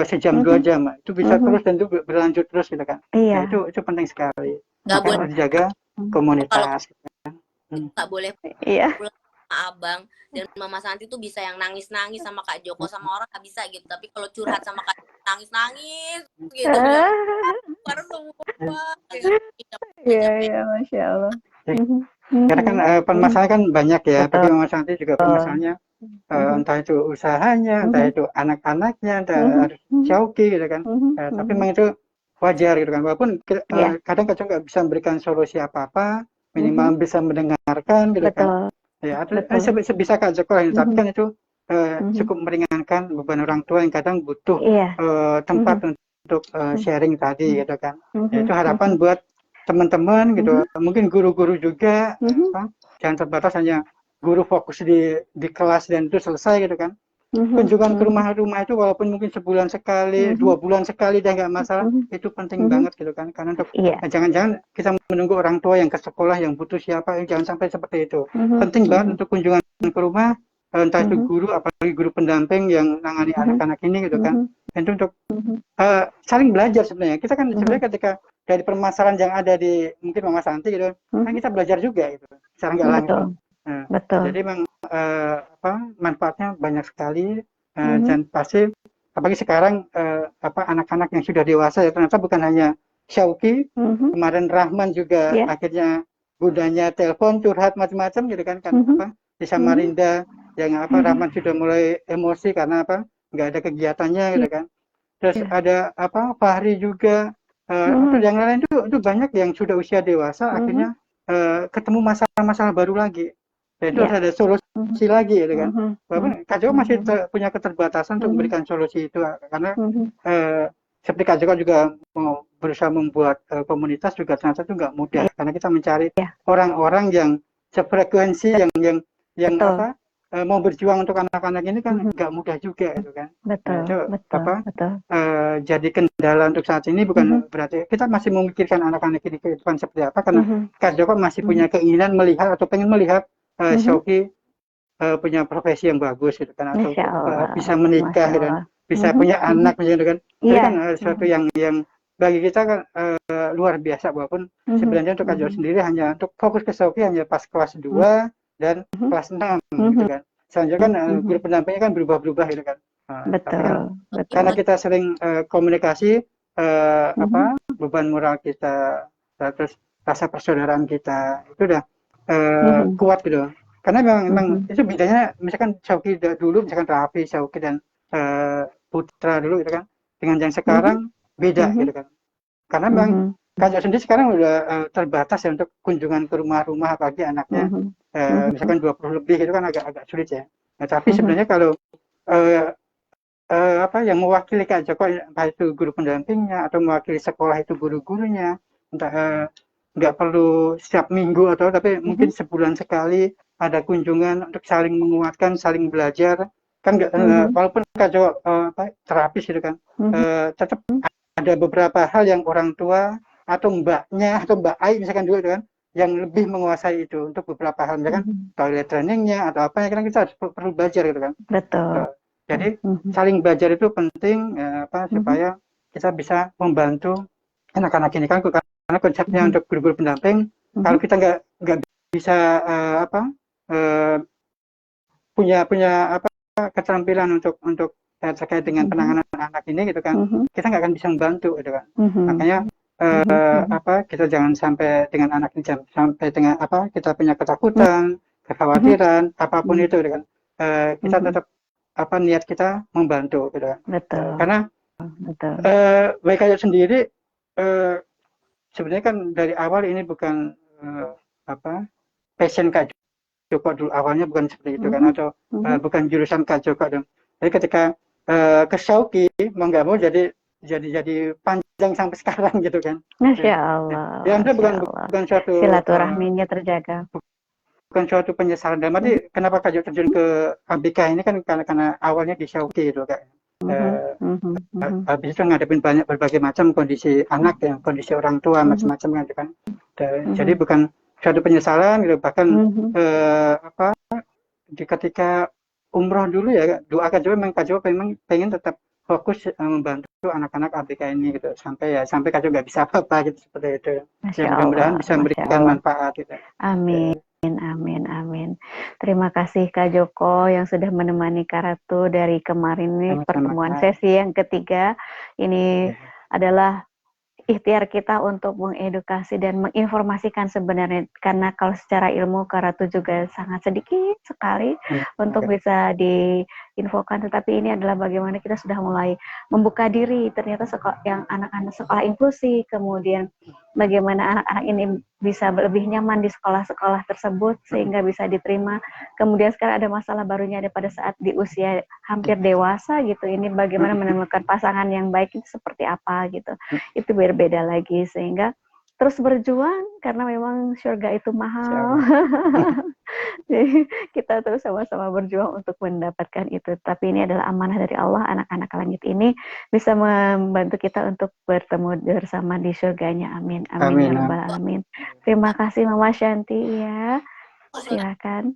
Speaker 3: sejam 2 jam, itu bisa terus dan itu berlanjut terus gitu kan. Nah, itu penting sekali. Makanya dijaga komunitas.
Speaker 2: nggak boleh
Speaker 1: Iya.
Speaker 2: pulang sama abang, dan Mama Santi tuh bisa yang nangis-nangis sama Kak Joko, sama orang nggak bisa gitu, tapi kalau curhat sama Kak Joko nangis-nangis gitu yang baru semua
Speaker 1: Iya, iya, Masya Allah.
Speaker 3: Karena kan permasalahan kan banyak ya,
Speaker 1: Betul.
Speaker 3: bagi Mama Santi juga permasalahannya entah itu usahanya, entah itu anak-anaknya, entah Syauqi gitu kan. Tapi memang itu wajar gitu kan, walaupun kadang Kak nggak bisa memberikan solusi apa-apa, minimal bisa mendengarkan gitu kan. Ya, sebisa Kak Joko, tapi kan itu cukup meringankan beban orang tua yang kadang butuh tempat untuk sharing tadi gitu kan. Ya, itu harapan buat teman-teman gitu, mungkin guru-guru juga, jangan terbatas hanya guru fokus di kelas dan itu selesai gitu kan. Kunjungan ke rumah-rumah itu walaupun mungkin sebulan sekali, 2 bulan sekali dan nggak masalah, itu penting banget gitu kan. Karena untuk jangan-jangan kita menunggu orang tua yang ke sekolah yang butuh siapa, jangan sampai seperti itu. Penting banget untuk kunjungan ke rumah, entah itu guru, apalagi guru pendamping yang menangani anak-anak ini gitu kan. Itu untuk saling belajar sebenarnya. Kita kan sebenarnya ketika dari permasalahan yang ada di mungkin Mama Santi gitu, kan kita belajar juga gitu, secara nggak langsung. Jadi memang manfaatnya banyak sekali, dan pasti apalagi sekarang anak-anak yang sudah dewasa ya, ternyata bukan hanya Syauqi, kemarin Rahman juga akhirnya bundanya telepon curhat macam-macam gitu kan, di Samarinda yang Rahman sudah mulai emosi karena nggak ada kegiatannya gitu kan. Terus ada Fahri juga, atau yang lain itu banyak yang sudah usia dewasa akhirnya ketemu masalah-masalah baru lagi, dan itu ada solusi lagi gitu kan. Walaupun Kak Joko masih punya keterbatasan untuk memberikan solusi itu, karena seperti Kak Joko juga mau berusaha membuat komunitas juga ternyata itu nggak mudah, karena kita mencari orang-orang yang sefrekuensi, yang mau berjuang untuk anak-anak ini kan nggak mudah juga gitu kan. Jadi kendala untuk saat ini bukan berarti kita masih memikirkan anak-anak ini ke depan seperti apa, karena Kak Joko masih punya keinginan melihat atau pengen melihat Syauqi punya profesi yang bagus gitu kan, atau bisa menikah gitu kan, bisa punya anak gitu kan. Itu kan sesuatu yang bagi kita kan luar biasa, walaupun sebenarnya untuk Kak Joko sendiri hanya untuk fokus ke Syauqi hanya pas kelas 2 dan kelas 6 gitu kan. Selanjutnya kan guru pendampingnya kan berubah-ubah gitu kan. Tapi kan karena kita sering komunikasi, beban moral kita, terus rasa persaudaraan kita itu udah kuat gitu. Karena memang itu bedanya, misalkan Syauqi dulu, misalkan Raffi, Syauqi dan Putra dulu gitu kan, dengan yang sekarang beda gitu kan. Karena memang Kak Joko sendiri sekarang udah terbatas ya untuk kunjungan ke rumah-rumah bagi anaknya, misalkan 20 lebih itu kan agak sulit ya. Nah, tapi sebenarnya kalau yang mewakili Kak Joko, entah itu guru pendampingnya atau mewakili sekolah itu guru-gurunya, entah nggak perlu setiap minggu tapi mungkin sebulan sekali ada kunjungan untuk saling menguatkan, saling belajar kan. Walaupun Kak Joko terapis gitu kan, tetap ada beberapa hal yang orang tua atau mbaknya atau Mbak Ai misalkan juga gitu kan, yang lebih menguasai itu untuk beberapa hal, misalkan toilet trainingnya atau apa, karena kita harus perlu belajar gitu kan. Jadi saling belajar itu penting, supaya kita bisa membantu anak-anak ini kan, karena konsepnya untuk guru-guru pendamping, kalau kita nggak bisa punya keterampilan untuk terkait dengan penanganan anak ini gitu kan, kita nggak akan bisa membantu gitu kan. Makanya kita jangan sampai dengan anak ini, sampai dengan kita punya ketakutan, kekhawatiran, apapun itu gitu kan. Kita tetap niat kita membantu gitu kan. Karena bagi Kak Joko sendiri sebenarnya kan dari awal ini bukan passion Kak Joko dulu, awalnya bukan seperti itu kan, atau bukan jurusan Kak Joko dong. Jadi ketika ke Syauqi mau nggak mau jadi panjang sampai sekarang gitu kan.
Speaker 1: Masya Allah.
Speaker 3: Ya, bukan suatu
Speaker 1: silaturahminya terjaga.
Speaker 3: Bukan suatu penyesalan. Dan berarti kenapa Kak Joko terjun ke ABK ini kan karena awalnya di Syauqi gitu Kak. Habis itu ngadepin berbagai macam kondisi anak, yang kondisi orang tua macam-macam kan. Jadi bukan suatu penyesalan gitu, bahkan ketika umroh dulu ya, doa Kak Joko, memang Kak Joko pengen tetap fokus membantu anak-anak ABK ini gitu, sampai Kak Joko nggak bisa apa-apa gitu, seperti itu. Ya, mudah-mudahan bisa memberikan manfaat gitu.
Speaker 1: Amin. Amin, amin. Terima kasih Kak Joko yang sudah menemani Kak Ratu dari kemarin nih pertemuan sesi yang ketiga. Ini adalah ikhtiar kita untuk mengedukasi dan menginformasikan sebenarnya, karena kalau secara ilmu Karatu juga sangat sedikit sekali untuk bisa diinfokan, tetapi ini adalah bagaimana kita sudah mulai membuka diri, ternyata yang anak-anak sekolah inklusi, kemudian bagaimana anak-anak ini bisa lebih nyaman di sekolah-sekolah tersebut sehingga bisa diterima. Kemudian sekarang ada masalah barunya, ada pada saat di usia hampir dewasa gitu, ini bagaimana menemukan pasangan yang baik itu seperti apa gitu. Itu berbeda lagi, sehingga terus berjuang karena memang surga itu mahal. Jadi kita terus sama-sama berjuang untuk mendapatkan itu. Tapi ini adalah amanah dari Allah, anak-anak langit ini bisa membantu kita untuk bertemu bersama di surganya. Amin. Amin, ya rabbal alamin. Terima kasih Mama Shanti ya. Silakan.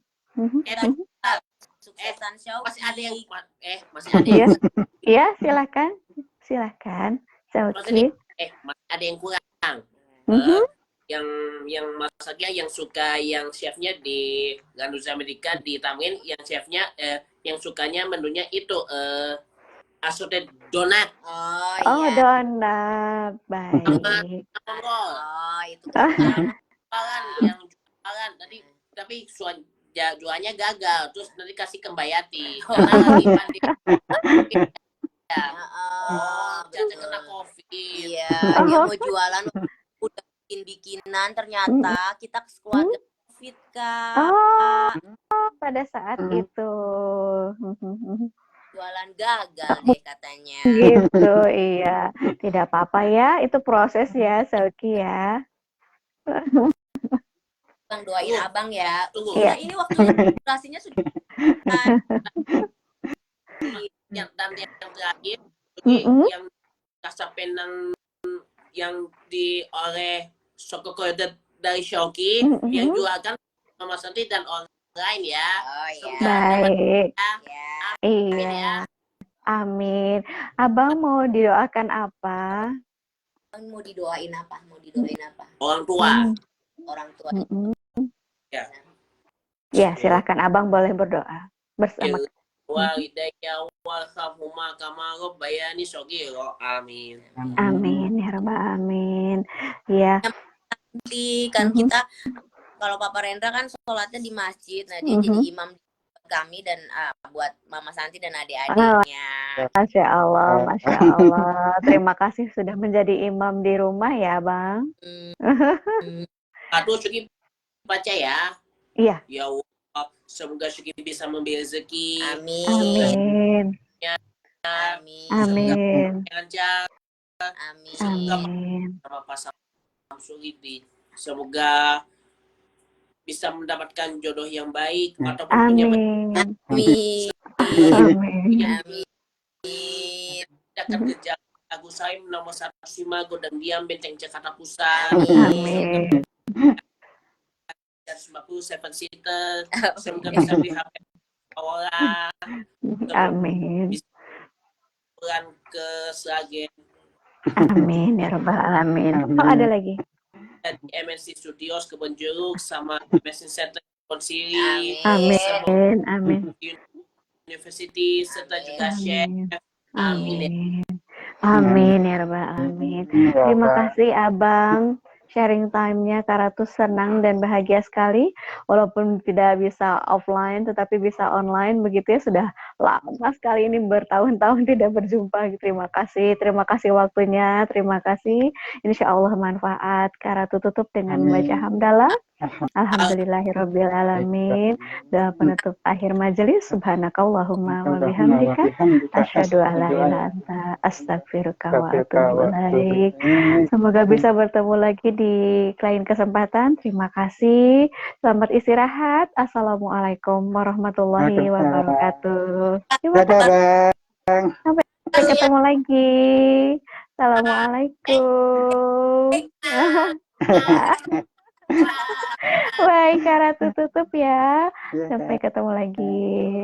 Speaker 2: Suksesan show.
Speaker 4: Masih ada yang masih ada yang
Speaker 1: Iya, silakan. Silakan.
Speaker 4: masih ada yang kurang. Yang masaknya yang suka yang chefnya di Ganuza Amerika di Tamrin, yang chefnya yang sukanya menunya itu assorted donat.
Speaker 1: Oh, iya. Donat. Baik.
Speaker 2: Oh, itu
Speaker 4: jualan yang jualan tapi jualnya gagal, terus nanti kasih ke Mbak Yati karena lagi pandemi. Jangan kena COVID.
Speaker 2: Iya, dia mau jualan udah bikin-bikinan, ternyata kita keluarga COVID, Kak.
Speaker 1: Pada saat itu
Speaker 2: jualan gagal deh katanya.
Speaker 1: Gitu, iya. Tidak apa-apa ya, itu proses ya, Sauki ya.
Speaker 2: Bang, doain abang ya.
Speaker 1: Iya.
Speaker 2: Ini waktu durasinya sudah
Speaker 4: yang terakhir yang kasapenan yang oleh Sokoko dari Shoki yang jualkan Mama Santi dan online ya.
Speaker 1: Baik.
Speaker 2: Ya.
Speaker 1: Iya. Amin. Abang mau didoakan apa?
Speaker 2: Abang mau didoain apa?
Speaker 4: Orang tua.
Speaker 2: Orang tua.
Speaker 4: Ya.
Speaker 1: Ya, silakan Abang boleh berdoa bersama.
Speaker 4: Walidayya warhamhuma kama rabbayani shaghira. Amin.
Speaker 1: Amin ya rabbal alamin. Ya.
Speaker 2: Kan kita kalau Papa Rendra kan sholatnya di masjid, nah dia jadi imam kami dan buat Mama Santi dan adik-adiknya.
Speaker 1: Masya Allah, Masya Allah. Terima kasih sudah menjadi imam di rumah ya, Bang.
Speaker 4: Aduh, Syuki baca ya.
Speaker 1: Iya.
Speaker 4: Ya Allah, semoga Syuki bisa memberi rezeki.
Speaker 2: Amin.
Speaker 1: Amin. Amin.
Speaker 2: Amin.
Speaker 4: Sama pasangan Syuki, semoga bisa mendapatkan jodoh yang baik ataupun punya
Speaker 1: Amin.
Speaker 4: akan kerja Agus Saim nomor 105 Godang Diam Benteng Jakarta Pusat.
Speaker 1: Amin.
Speaker 4: Dan 97 seater, semoga bisa beli HP orang.
Speaker 1: Amin.
Speaker 4: Pulang ke Sragen.
Speaker 1: Amin ya rabbal alamin. Oh, ada lagi.
Speaker 4: Di MNC Studios Kebon Jeruk sama MNC Center Kebon Siri.
Speaker 1: Amin. Amin.
Speaker 4: University serta juga chef.
Speaker 1: Amin. Amin ya rabbal alamin. Terima kasih Abang. Sharing time-nya Karatu senang dan bahagia sekali, walaupun tidak bisa offline tetapi bisa online begitu ya. Sudah lama sekali ini, bertahun-tahun tidak berjumpa. Terima kasih waktunya, terima kasih. Insya Allah manfaat. Karatu tutup dengan membaca hamdalah. Alhamdulillahirabbil alamin. Doa penutup akhir majelis. Subhanakallahumma wa bihamdika asyhadu an la ilaha illa anta astaghfiruka wa atubu ilaik. Semoga bisa bertemu lagi di lain kesempatan. Terima kasih. Selamat istirahat. Assalamualaikum warahmatullahi wabarakatuh. Sampai ketemu lagi. Assalamualaikum. Baik, Karatu tutup ya. Sampai ketemu lagi.